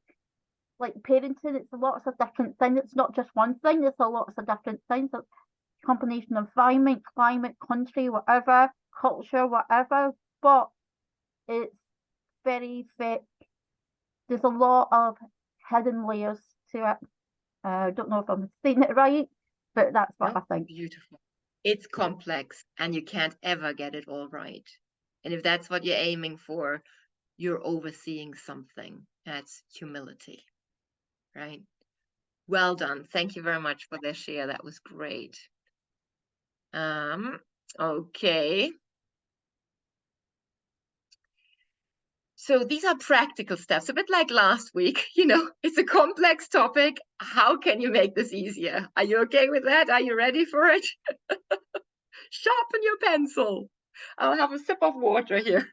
like parenting. It's lots of different things. It's not just one thing. There's a lots of different things. It's a combination of environment, climate, country, whatever, culture, whatever. But it's very thick. There's a lot of hidden layers to it. I don't know if I'm saying it right, but that's what I think. Beautiful. It's complex and you can't ever get it all right. And if that's what you're aiming for, you're overseeing something. That's humility, right? Well done. Thank you very much for their share. That was great. Okay. So these are practical steps, a bit like last week. You know, it's a complex topic. How can you make this easier? Are you okay with that? Are you ready for it? Sharpen your pencil. I'll have a sip of water here.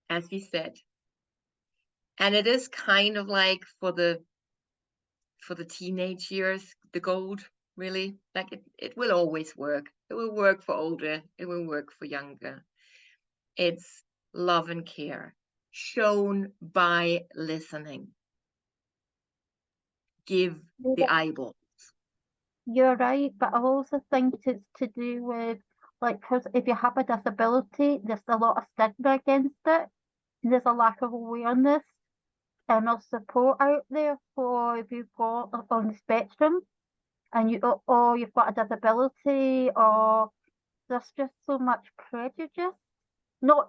As we said, and it is kind of like for the teenage years, the gold, really, like it will always work. It will work for older, it will work for younger. It's love and care shown by listening. Give the eyeballs. You're right, but I also think it's to do with, like, because if you have a disability, there's a lot of stigma against it. And there's a lack of awareness and of support out there for if you've got on the spectrum and or you've got a disability, or there's just so much prejudice.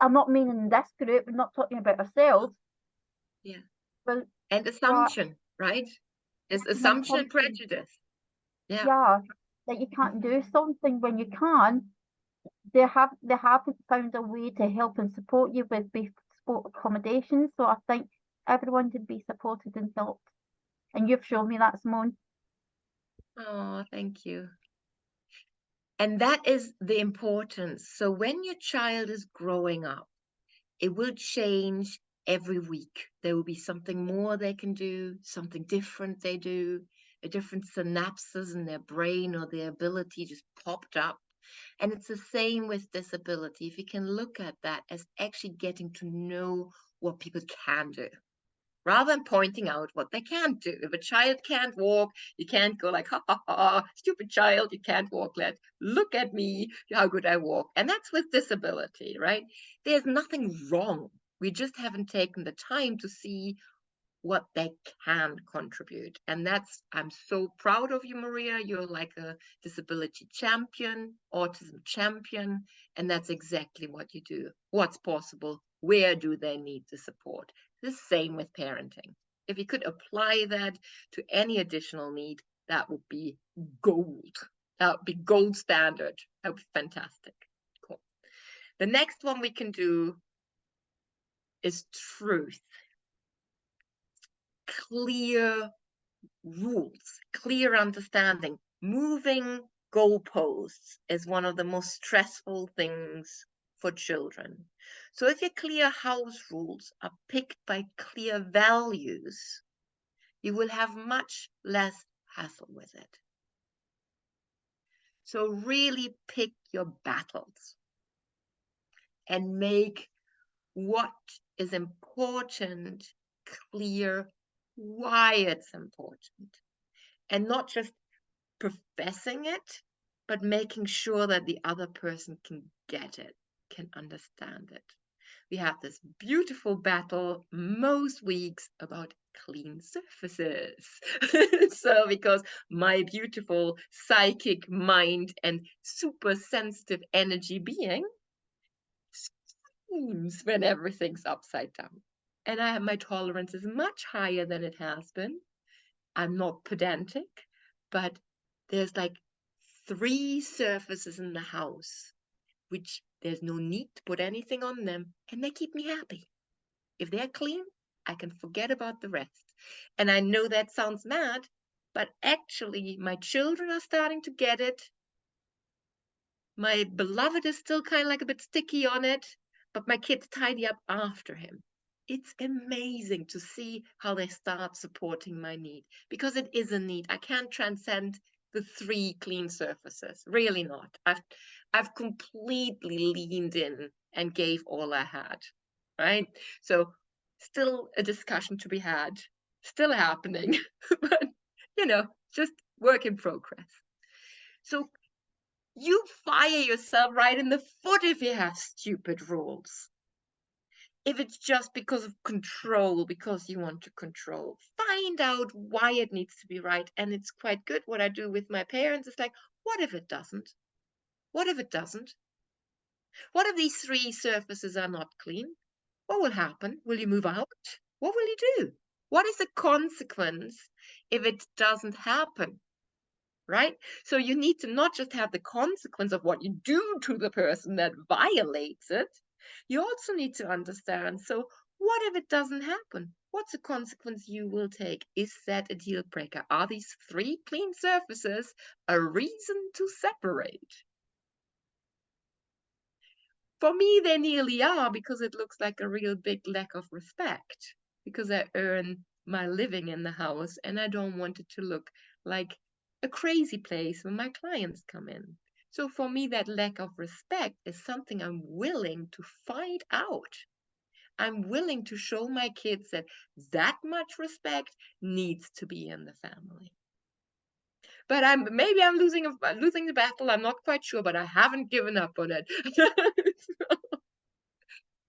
I'm not meaning this group, I'm not talking about ourselves. Yeah. But and assumption, right? There's assumption and prejudice. Yeah, that you can't do something when you can. They haven't found a way to help and support you with bespoke accommodations. So I think everyone should be supported and helped. And you've shown me that, Simone. Oh, thank you. And that is the importance. So when your child is growing up, It will change every week. There will be something more they can do, something different they do, a different synapses in their brain or their ability just popped up. And it's the same with disability. If you can look at that as actually getting to know what people can do, rather than pointing out what they can't do. If a child can't walk, you can't go like, ha ha ha, stupid child, you can't walk. Look at me, how good I walk. And that's with disability, right? There's nothing wrong. We just haven't taken the time to see what they can contribute. And that's, I'm so proud of you, Maria. You're like a disability champion, autism champion, and that's exactly what you do. What's possible? Where do they need the support? The same with parenting. If you could apply that to any additional need, that would be gold. That would be gold standard. That would be fantastic. Cool. The next one we can do is truth. Clear rules, clear understanding. Moving goalposts is one of the most stressful things for children. So if your clear house rules are picked by clear values, you will have much less hassle with it. So really pick your battles and make what is important clear, why it's important, and not just professing it, but making sure that the other person can get it, can understand it. We have this beautiful battle most weeks about clean surfaces. So because my beautiful psychic mind and super sensitive energy being screams when everything's upside down. And my tolerance is much higher than it has been. I'm not pedantic, but there's like 3 surfaces in the house, which there's no need to put anything on them, and they keep me happy. If they're clean, I can forget about the rest. And I know that sounds mad, but actually my children are starting to get it. My beloved is still kind of like a bit sticky on it, but my kids tidy up after him. It's amazing to see how they start supporting my need, because it is a need. I can't transcend the 3 clean surfaces, really not. I've completely leaned in and gave all I had, right? So still a discussion to be had, still happening, but just work in progress. So you fire yourself right in the foot if you have stupid rules. If it's just because of control, because you want to control, find out why it needs to be right. And it's quite good. What I do with my parents is like, what if it doesn't? What if it doesn't? What if these 3 surfaces are not clean? What will happen? Will you move out? What will you do? What is the consequence if it doesn't happen? Right? So you need to not just have the consequence of what you do to the person that violates it. You also need to understand, so what if it doesn't happen? What's the consequence you will take? Is that a deal breaker? Are these 3 clean surfaces a reason to separate? For me, they nearly are, because it looks like a real big lack of respect, because I earn my living in the house and I don't want it to look like a crazy place when my clients come in. So for me, that lack of respect is something I'm willing to find out. I'm willing to show my kids that much respect needs to be in the family. But maybe I'm losing the battle. I'm not quite sure, but I haven't given up on it.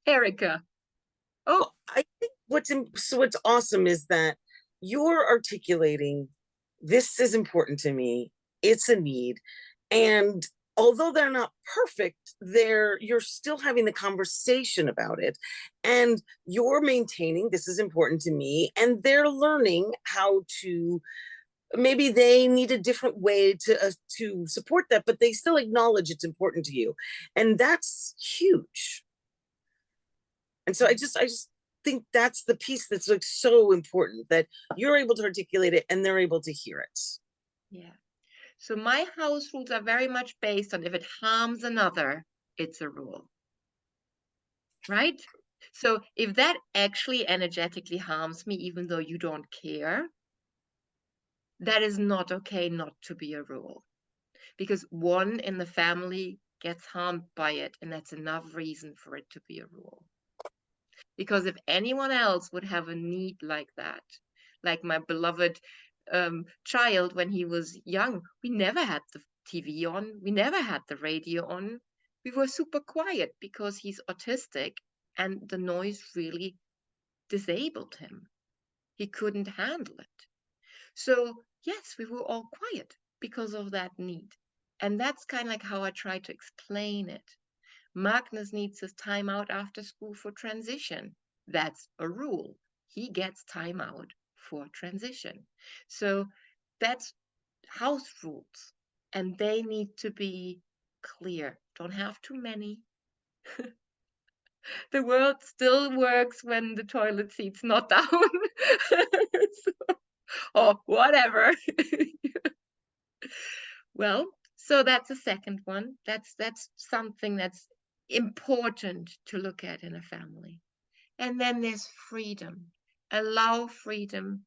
Erica. Oh, Well, I think what's awesome is that you're articulating, this is important to me, it's a need, and although they're not perfect, you're still having the conversation about it, and you're maintaining, this is important to me, and they're learning how to, maybe they need a different way to support that, but they still acknowledge it's important to you, and that's huge. And so I just think that's the piece that's like so important, that you're able to articulate it and they're able to hear it. Yeah. So my house rules are very much based on, if it harms another, it's a rule. Right? So if that actually energetically harms me, even though you don't care, that is not okay not to be a rule. Because one in the family gets harmed by it, and that's enough reason for it to be a rule. Because if anyone else would have a need like that, like my beloved child when he was young, we never had the TV on, we never had the radio on. We were super quiet because he's autistic and the noise really disabled him. He couldn't handle it. So, yes, we were all quiet because of that need. And that's kind of like how I try to explain it. Magnus needs his time out after school for transition. That's a rule. He gets time out for transition. So that's house rules. And they need to be clear. Don't have too many. The world still works when the toilet seat's not down. Or whatever. Well, so that's a second one. That's something that's important to look at in a family. And then there's freedom. Allow freedom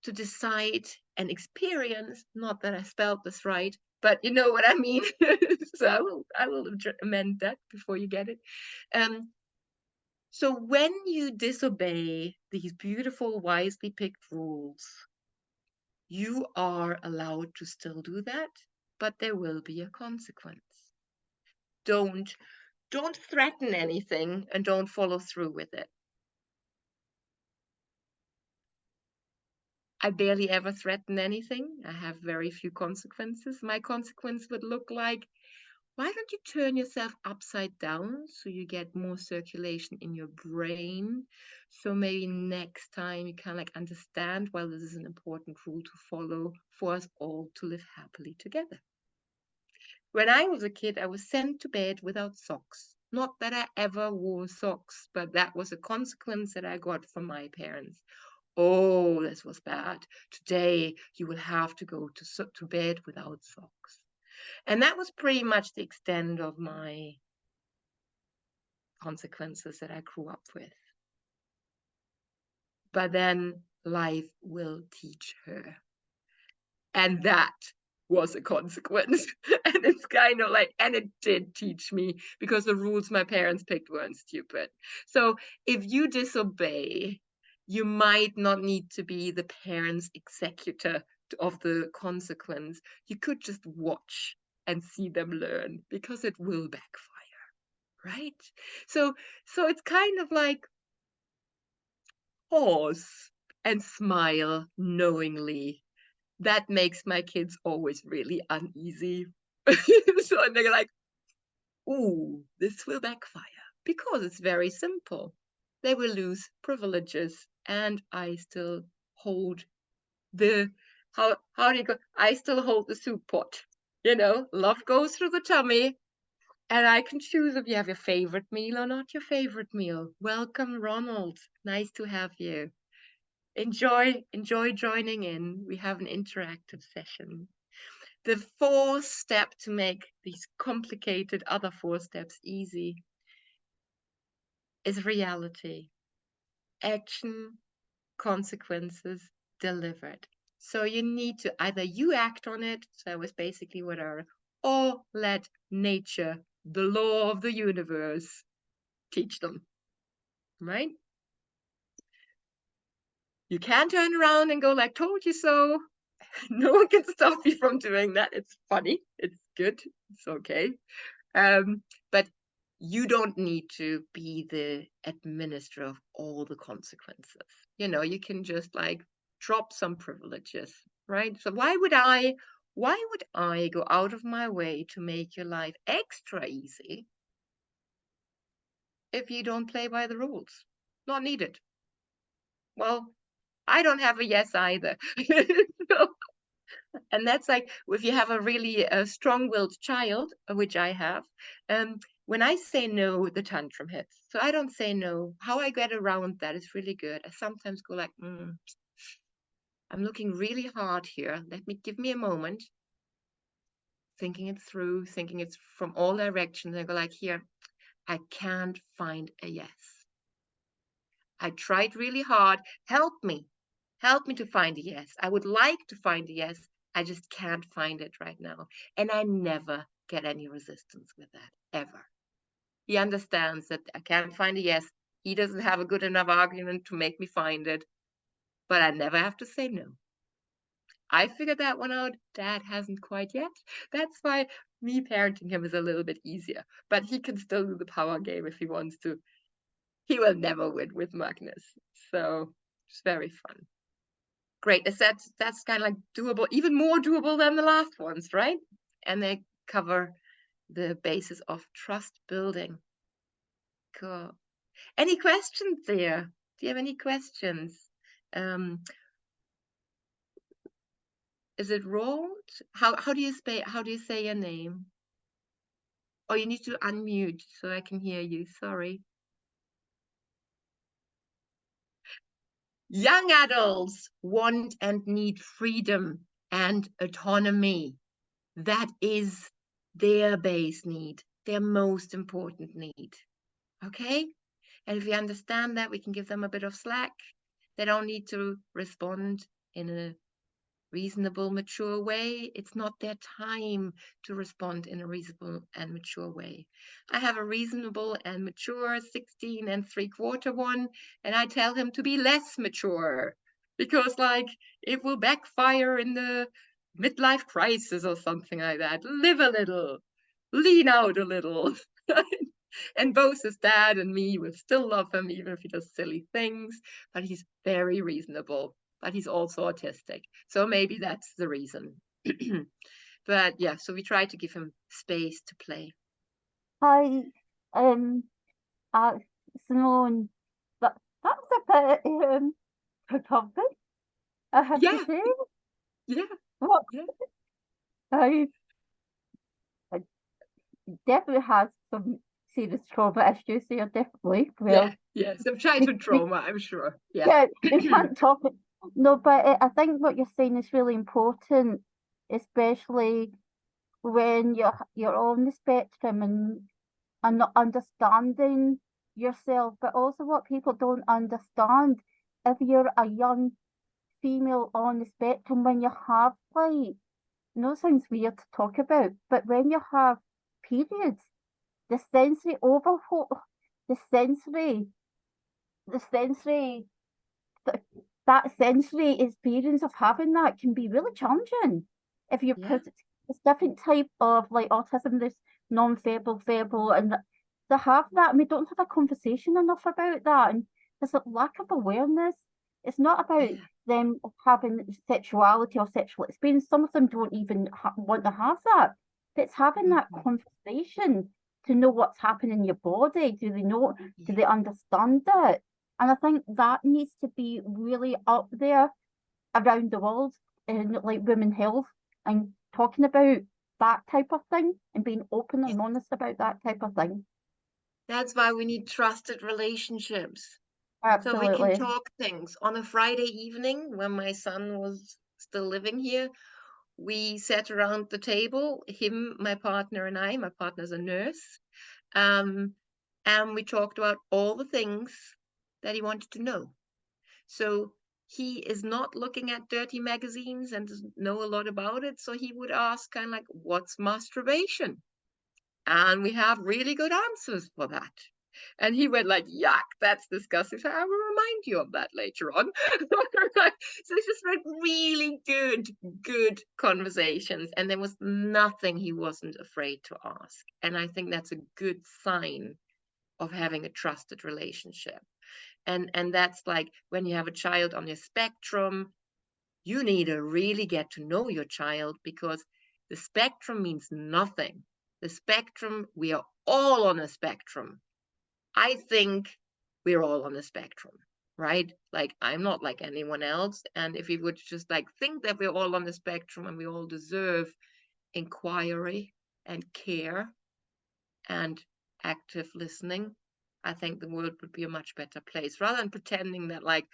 to decide and experience, not that I spelled this right, but you know what I mean. So I will amend that before you get it. So when you disobey these beautiful, wisely picked rules, you are allowed to still do that, but there will be a consequence. Don't threaten anything and don't follow through with it. I barely ever threaten anything. I have very few consequences. My consequence would look like, why don't you turn yourself upside down so you get more circulation in your brain? So maybe next time you can like understand why this is an important rule to follow for us all to live happily together. When I was a kid, I was sent to bed without socks. Not that I ever wore socks, but that was a consequence that I got from my parents. Oh, this was bad. Today you will have to go to bed without socks. And that was pretty much the extent of my consequences that I grew up with. But then life will teach her. And that was a consequence. And it's kind of like, and it did teach me because the rules my parents picked weren't stupid. So if you disobey, you might not need to be the parent's executor of the consequence. You could just watch and see them learn because it will backfire, right? So it's kind of like pause and smile knowingly. That makes my kids always really uneasy. So they're like, ooh, this will backfire. Because it's very simple. They will lose privileges and I still hold the, how do you go? I still hold the soup pot. You know, love goes through the tummy and I can choose if you have your favorite meal or not your favorite meal. Welcome, Ronald. Nice to have you. Enjoy joining in. We have an interactive session. The fourth step to make these complicated other 4 steps easy is reality. Action, consequences, delivered. So you need to either you act on it, so that was basically what or let nature, the law of the universe, teach them, right? You can't turn around and go like, told you so. No one can stop you from doing that. It's funny. It's good. It's okay. But you don't need to be the administrator of all the consequences. You know, you can just like drop some privileges, right? So why would I go out of my way to make your life extra easy if you don't play by the rules? Not needed. Well, I don't have a yes either. So, and that's like if you have a really strong-willed child, which I have, when I say no, the tantrum hits. So I don't say no. How I get around that is really good. I sometimes go like, I'm looking really hard here. Give me a moment. Thinking it through, thinking it's from all directions. I go like, here, I can't find a yes. I tried really hard. Help me to find a yes. I would like to find a yes. I just can't find it right now. And I never get any resistance with that, ever. He understands that I can't find a yes. He doesn't have a good enough argument to make me find it, but I never have to say no. I figured that one out. Dad hasn't quite yet. That's why me parenting him is a little bit easier, but he can still do the power game if he wants to. He will never win with Magnus. So it's very fun. Great. That's kind of like doable, even more doable than the last ones, right? And they cover the basis of trust building. Cool. Any questions there? Do you have any questions? Is it Roald? How do you say your name? Oh, you need to unmute so I can hear you. Sorry. Young adults want and need freedom and autonomy. That is their base need, their most important need. Okay? And if we understand that, we can give them a bit of slack. They don't need to respond in a reasonable, mature way. It's not their time to respond in a reasonable and mature way. I have a reasonable and mature 16 and 3/4 one, and I tell him to be less mature because, like, it will backfire in the midlife crisis or something like that. Live a little, lean out a little. And both his dad and me will still love him, even if he does silly things, but he's very reasonable. But he's also autistic. So maybe that's the reason. But yeah, so we try to give him space to play. Hi, Simone. That was a bit perturbing, I have to Yeah, say. yeah, What yeah, I definitely has some serious trauma issues there, definitely. yeah, Well, yeah. Some childhood trauma, I'm sure. Yeah. yeah, we can't talk. No, but I think what you're saying is really important, especially when you're on the spectrum and not understanding yourself, but also what people don't understand. If you're a young female on the spectrum, when you have like, no, sounds weird to talk about, but when you have periods, the sensory overload, the sensory, the sensory, that sensory experience of having that can be really challenging. If you're Yeah, it's different type of like autism, there's non-verbal, verbal, and to have that, and we don't have a conversation enough about that, and there's a lack of awareness. It's not about yeah. them having sexuality or sexual experience. Some of them don't even want to have that. But it's having that Mhm. conversation to know what's happening in your body. Do they know? Do Yeah. they understand it? And I think that needs to be really up there around the world in like women health and talking about that type of thing and being open Yeah. and honest about that type of thing. That's why we need trusted relationships. So we can Absolutely. talk things. On a Friday evening, when my son was still living here, we sat around the table, him, my partner, and I. My partner's a nurse. And we talked about all the things that he wanted to know. So he is not looking at dirty magazines and doesn't know a lot about it. So he would ask kind of like, what's masturbation? And we have really good answers for that. And he went like, yuck, that's disgusting. So I will remind you of that later on. So it's just like really good conversations. And there was nothing he wasn't afraid to ask. And I think that's a good sign of having a trusted relationship. And that's like when you have a child on your spectrum, you need to really get to know your child because the spectrum means nothing. The spectrum, we are all on a spectrum. I think we're all on a spectrum, right? Like I'm not like anyone else. And if we would just like think that we're all on the spectrum and we all deserve inquiry and care and active listening, I think the world would be a much better place rather than pretending that like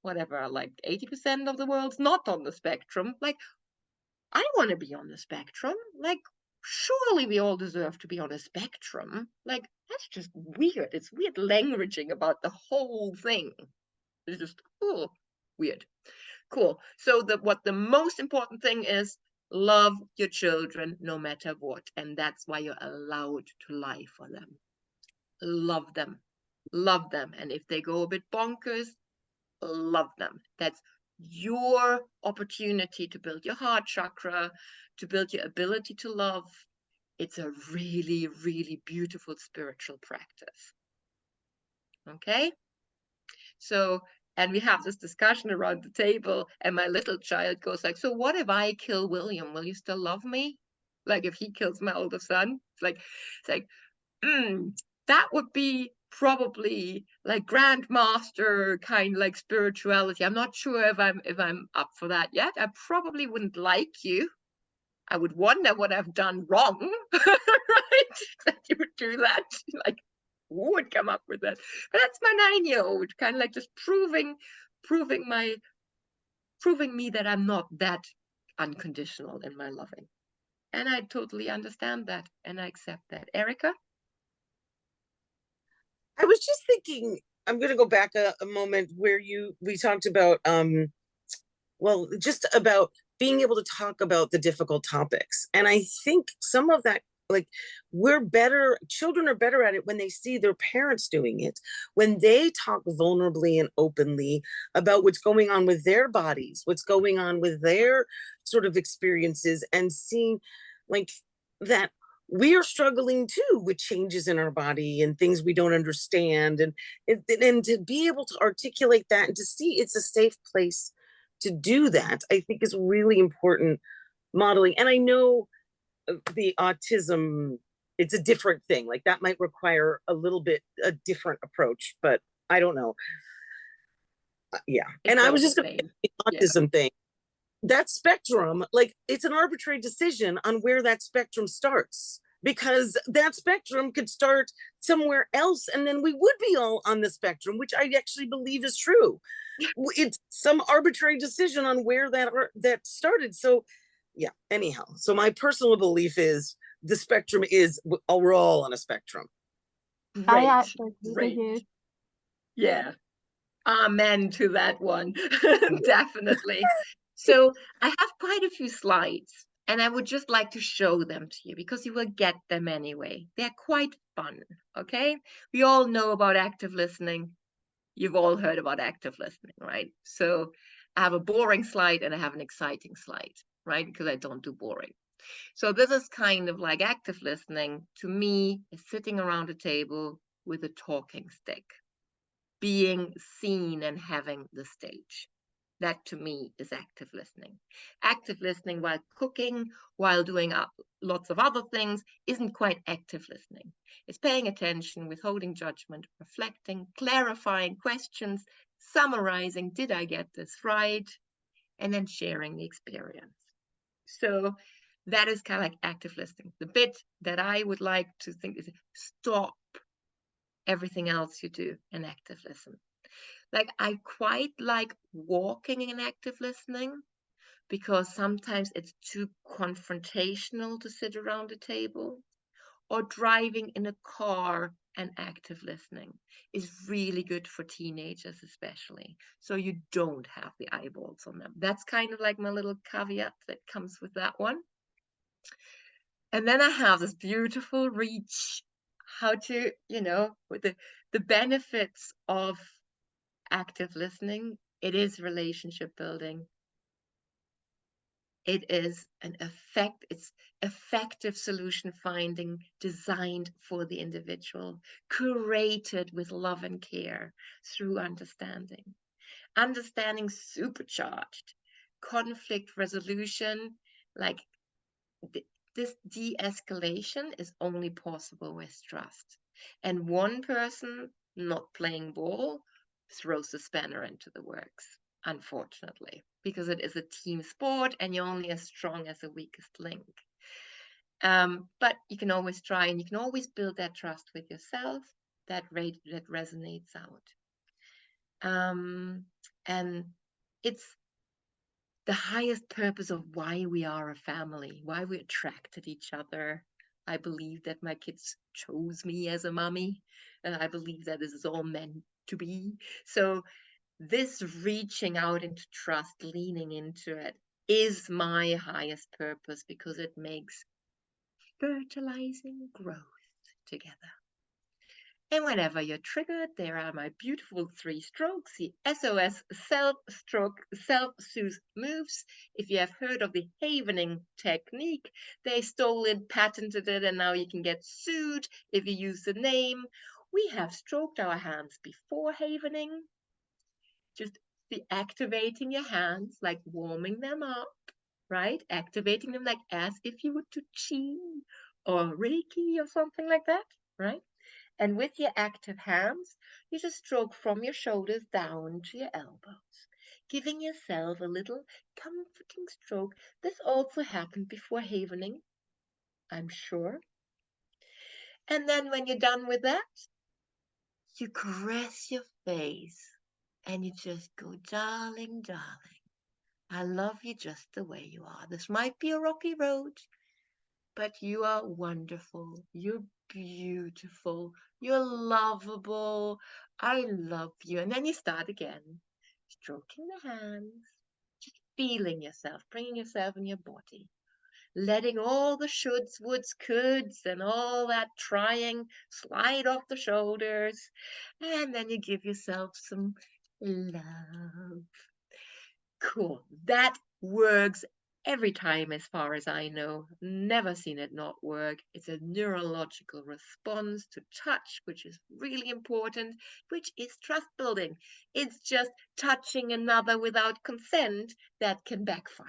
whatever, like 80% of the world's not on the spectrum. Like I want to be on the spectrum. Like surely we all deserve to be on a spectrum. Like That's just weird. It's weird languaging about the whole thing. It's just, oh, weird. Cool. So what the most important thing is, love your children no matter what. And that's why you're allowed to lie for them. Love them. Love them. And if they go a bit bonkers, love them. That's your opportunity to build your heart chakra, to build your ability to love. It's a really, really beautiful spiritual practice. Okay? So, and we have this discussion around the table, and my little child goes like, so what if I kill William? Will you still love me? Like if he kills my older son? It's like, that would be probably like grandmaster kind of like spirituality. I'm not sure if I'm up for that yet. I probably wouldn't like you. I would wonder what I've done wrong, right? That you would do that. Like, who would come up with that? But that's my 9-year-old, kind of like just proving me that I'm not that unconditional in my loving. And I totally understand that and I accept that. Erica? I was just thinking, I'm going to go back a moment where we talked about, well, just about being able to talk about the difficult topics. And I think some of that, like, children are better at it when they see their parents doing it, when they talk vulnerably and openly about what's going on with their bodies, what's going on with their sort of experiences, and seeing like that we are struggling too with changes in our body and things we don't understand, and to be able to articulate that and to see it's a safe place to do that, I think is really important modeling. And I know the autism, it's a different thing, like that might require a different approach, but I don't know. Yeah. It's And I all was the just going to same. the autism thing, that spectrum, like it's an arbitrary decision on where that spectrum starts, because that spectrum could start somewhere else and then we would be all on the spectrum, which I actually believe is true. It's some arbitrary decision on where that started. So yeah, anyhow, so my personal belief is the spectrum is, we're all on a spectrum. I Great, actually agree with great. you. Yeah. Amen to that one. Definitely. So I have quite a few slides and I would just like to show them to you because you will get them anyway. They're quite fun. Okay. We all know about active listening. You've all heard about active listening, right? So I have a boring slide and I have an exciting slide, right? Because I don't do boring. So this is kind of like active listening to me is sitting around a table with a talking stick, being seen and having the stage. That to me is active listening. Active listening while cooking, while doing lots of other things, isn't quite active listening. It's paying attention, withholding judgment, reflecting, clarifying questions, summarizing, did I get this right? And then sharing the experience. So that is kind of like active listening. The bit that I would like to think is stop everything else you do and active listen. Like I quite like walking in active listening because sometimes it's too confrontational to sit around a table, or driving in a car and active listening is really good for teenagers especially, so you don't have the eyeballs on them. That's kind of like my little caveat that comes with that one. And then I have this beautiful reach, how to, with the benefits of active listening. It is relationship building. It's effective solution finding designed for the individual, curated with love and care through understanding. Understanding supercharged, conflict resolution, like this de-escalation is only possible with trust. And one person not playing ball throws the spanner into the works, unfortunately, because it is a team sport and you're only as strong as the weakest link. But you can always try, and you can always build that trust with yourself that resonates out. And it's the highest purpose of why we are a family, why we attracted each other. I believe that my kids chose me as a mommy, and I believe that this is all meant to be. So this reaching out into trust, leaning into it, is my highest purpose because it makes fertilizing growth together. And whenever you're triggered, there are my beautiful 3 strokes, the SOS self-stroke, self-soothe moves. If you have heard of the havening technique, they stole it, patented it, and now you can get sued if you use the name. We have stroked our hands before havening, just activating your hands, like warming them up, right? Activating them like as if you were to chi or Reiki or something like that, right? And with your active hands, you just stroke from your shoulders down to your elbows, giving yourself a little comforting stroke. This also happened before havening, I'm sure. And then when you're done with that, you caress your face and you just go, darling, darling, I love you just the way you are. This might be a rocky road, but you are wonderful. You're beautiful. You're lovable. I love you. And then you start again, stroking the hands, just feeling yourself, bringing yourself in your body, letting all the shoulds, woulds, coulds, and all that trying slide off the shoulders. And then you give yourself some love. Cool. That works every time, as far as I know. Never seen it not work. It's a neurological response to touch, which is really important, which is trust building. It's just touching another without consent that can backfire.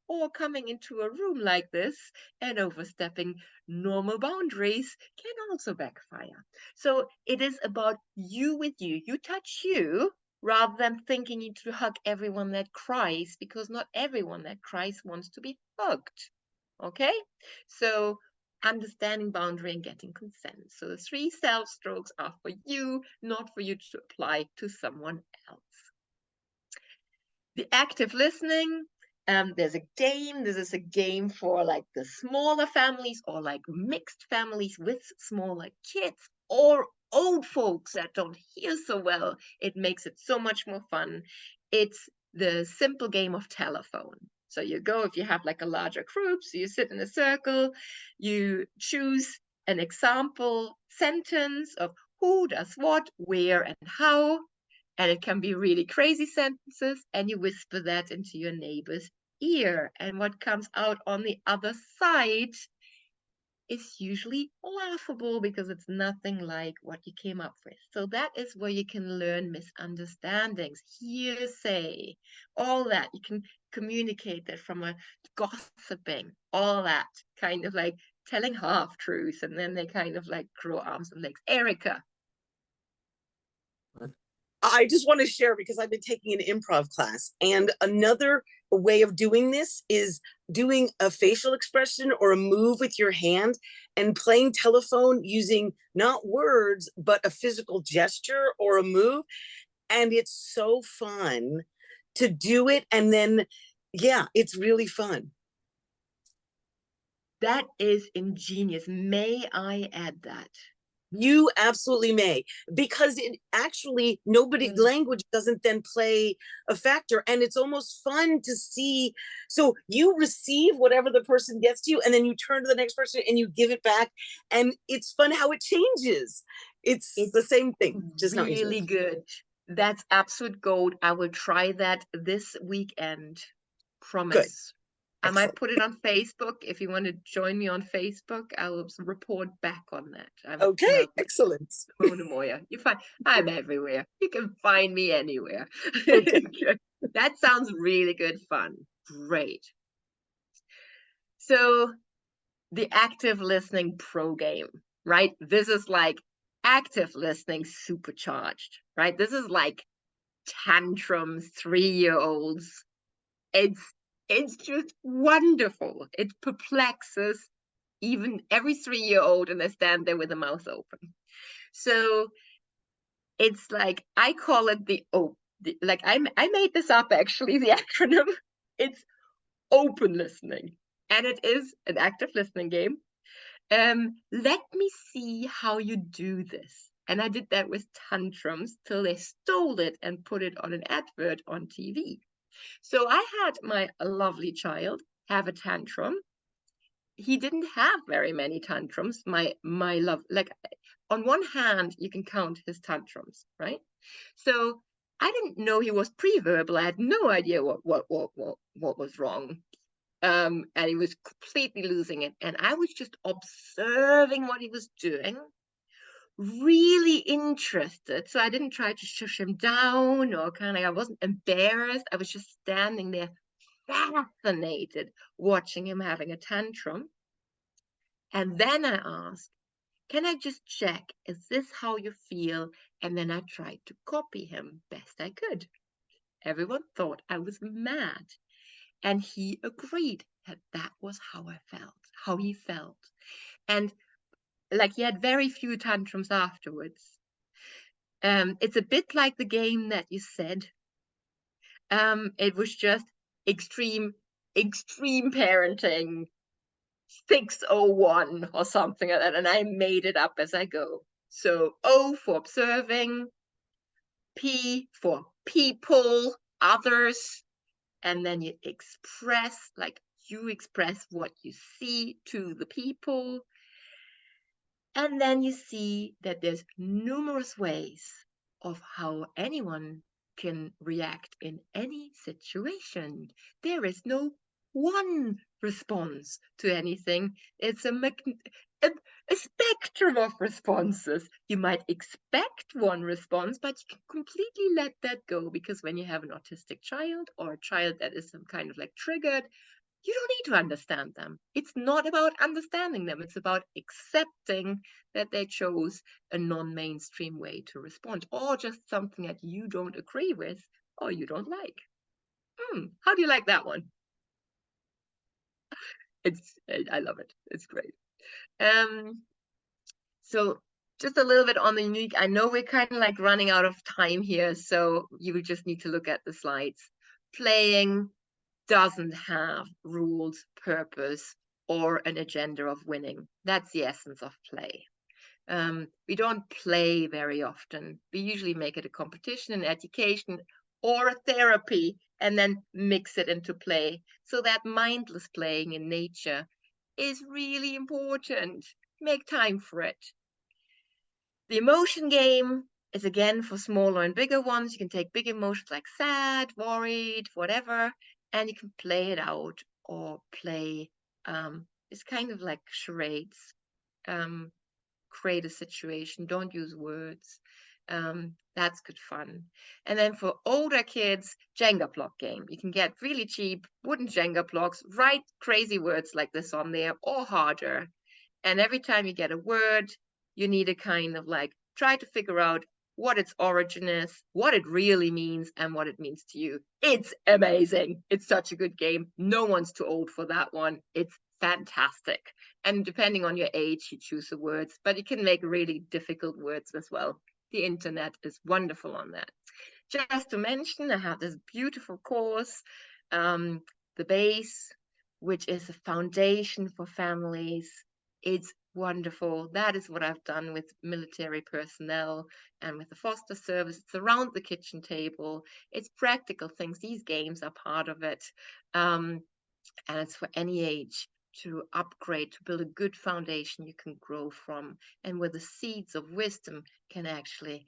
Or coming into a room like this and overstepping normal boundaries can also backfire. So it is about you with you. You touch you, rather than thinking you need to hug everyone that cries, because not everyone that cries wants to be hugged. Okay? So understanding boundary and getting consent. So the 3 self strokes are for you, not for you to apply to someone else. The active listening, there's a game. This is a game for like the smaller families or like mixed families with smaller kids or old folks that don't hear so well. It makes it so much more fun. It's the simple game of telephone. So you go, if you have like a larger group, so you sit in a circle, you choose an example sentence of who does what, where, and how. And it can be really crazy sentences, and you whisper that into your neighbor's ear. And what comes out on the other side is usually laughable because it's nothing like what you came up with. So that is where you can learn misunderstandings, hearsay, all that. You can communicate that from a gossiping, all that kind of like telling half truths, and then they kind of like grow arms and legs. Erica. I just want to share because I've been taking an improv class, and another way of doing this is doing a facial expression or a move with your hand and playing telephone using not words, but a physical gesture or a move. And it's so fun to do it. And then, yeah, it's really fun. That is ingenious. May I add that? You absolutely may, because it actually language doesn't then play a factor, and it's almost fun to see. So you receive whatever the person gets to you, and then you turn to the next person and you give it back, and it's fun how it changes. It's the same thing, just really good. That's absolute gold. I will try that this weekend. Promise. Good. I might put it on Facebook. If you want to join me on Facebook, I will report back on that. Okay, excellent. Simone Moir. I'm everywhere. You can find me anywhere. Okay. That sounds really good fun. Great. So the active listening pro game, right? This is like active listening supercharged, right? This is like tantrums, 3-year-olds. It's just wonderful. It perplexes even every 3-year-old, and they stand there with the mouth open. So it's like, I call it I made this up actually, the acronym. It's open listening, and it is an active listening game. Let me see how you do this. And I did that with tantrums till they stole it and put it on an advert on TV. So I had my lovely child have a tantrum. He didn't have very many tantrums. My love, like on one hand, you can count his tantrums, right? So I didn't know he was pre-verbal. I had no idea what was wrong. And he was completely losing it. And I was just observing what he was doing, really interested. So I didn't try to shush him down or I wasn't embarrassed. I was just standing there fascinated watching him having a tantrum. And then I asked, can I just check, is this how you feel? And then I tried to copy him best I could. Everyone thought I was mad. And he agreed that was how I felt, how he felt. And like he had very few tantrums afterwards. It's a bit like the game that you said. It was just extreme parenting, 601 or something like that, and I made it up as I go. So O for observing, P for people, others, and then you express, like you express what you see to the people. And then you see that there's numerous ways of how anyone can react in any situation. There is no one response to anything. It's a spectrum of responses. You might expect one response, but you can completely let that go, because when you have an autistic child or a child that is some kind of like triggered, you don't need to understand them. It's not about understanding them. It's about accepting that they chose a non-mainstream way to respond, or just something that you don't agree with or you don't like. How do you like that one? I love it. It's great. So just a little bit on the unique. I know we're kind of like running out of time here, so you will just need to look at the slides. Playing doesn't have rules, purpose, or an agenda of winning. That's the essence of play. We don't play very often. We usually make it a competition, an education, or a therapy, and then mix it into play. So that mindless playing in nature is really important. Make time for it. The emotion game is again for smaller and bigger ones. You can take big emotions like sad, worried, whatever, and you can play it out or play. It's kind of like charades. Create a situation. Don't use words. That's good fun. And then for older kids, Jenga block game. You can get really cheap wooden Jenga blocks, write crazy words like this on there or harder. And every time you get a word, you need to kind of like try to figure out what its origin is, what it really means, and what it means to you. It's amazing. It's such a good game. No one's too old for that one. It's fantastic. And depending on your age, you choose the words, but you can make really difficult words as well. The internet is wonderful on that. Just to mention, I have this beautiful course, The Base, which is a foundation for families. It's wonderful. That is what I've done with military personnel and with the foster service. It's around the kitchen table. It's practical things. These games are part of it. And it's for any age to upgrade, to build a good foundation you can grow from, and where the seeds of wisdom can actually,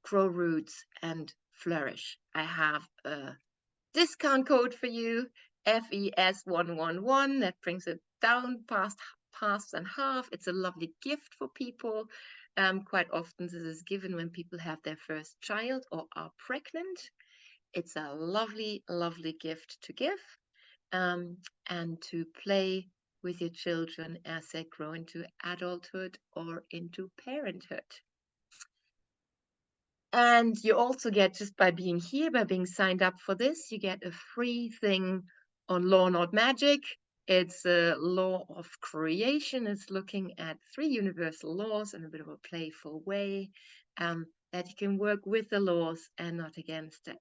grow roots and flourish. I have a discount code for you, FES111, that brings it down past and half. It's a lovely gift for people. Quite often this is given when people have their first child or are pregnant. It's a lovely, lovely gift to give, and to play with your children as they grow into adulthood or into parenthood. And you also get, just by being here, by being signed up for this, you get a free thing on Law Not Magic. It's a law of creation. It's looking at 3 universal laws in a bit of a playful way, that you can work with the laws and not against it.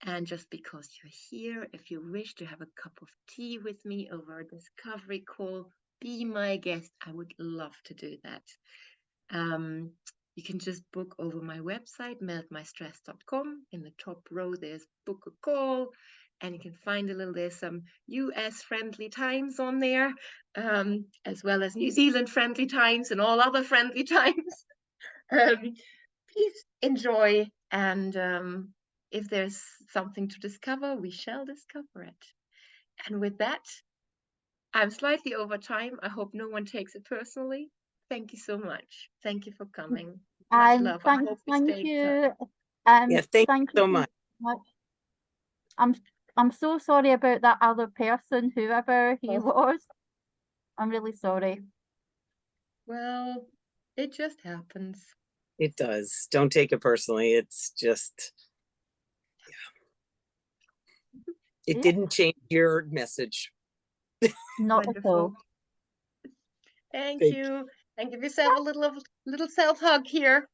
And just because you're here, if you wish to have a cup of tea with me over a discovery call, be my guest. I would love to do that. You can just book over my website, meltmystress.com. In the top row, there's book a call, and you can find there's some US friendly times on there, as well as New Zealand friendly times and all other friendly times. Please enjoy, and if there's something to discover, we shall discover it. And with that, I'm slightly over time. I hope no one takes it personally. Thank you so much. Thank you for coming. Much love. I hope we Thank stay in touch. you. Yeah, thank you so much. I'm so sorry about that other person, whoever he Oh. was. I'm really sorry. Well, it just happens. It does. Don't take it personally. It's just, yeah. It Yeah. didn't change your message. Not at all. Wonderful. Thank Thank you. And give yourself a little self hug here.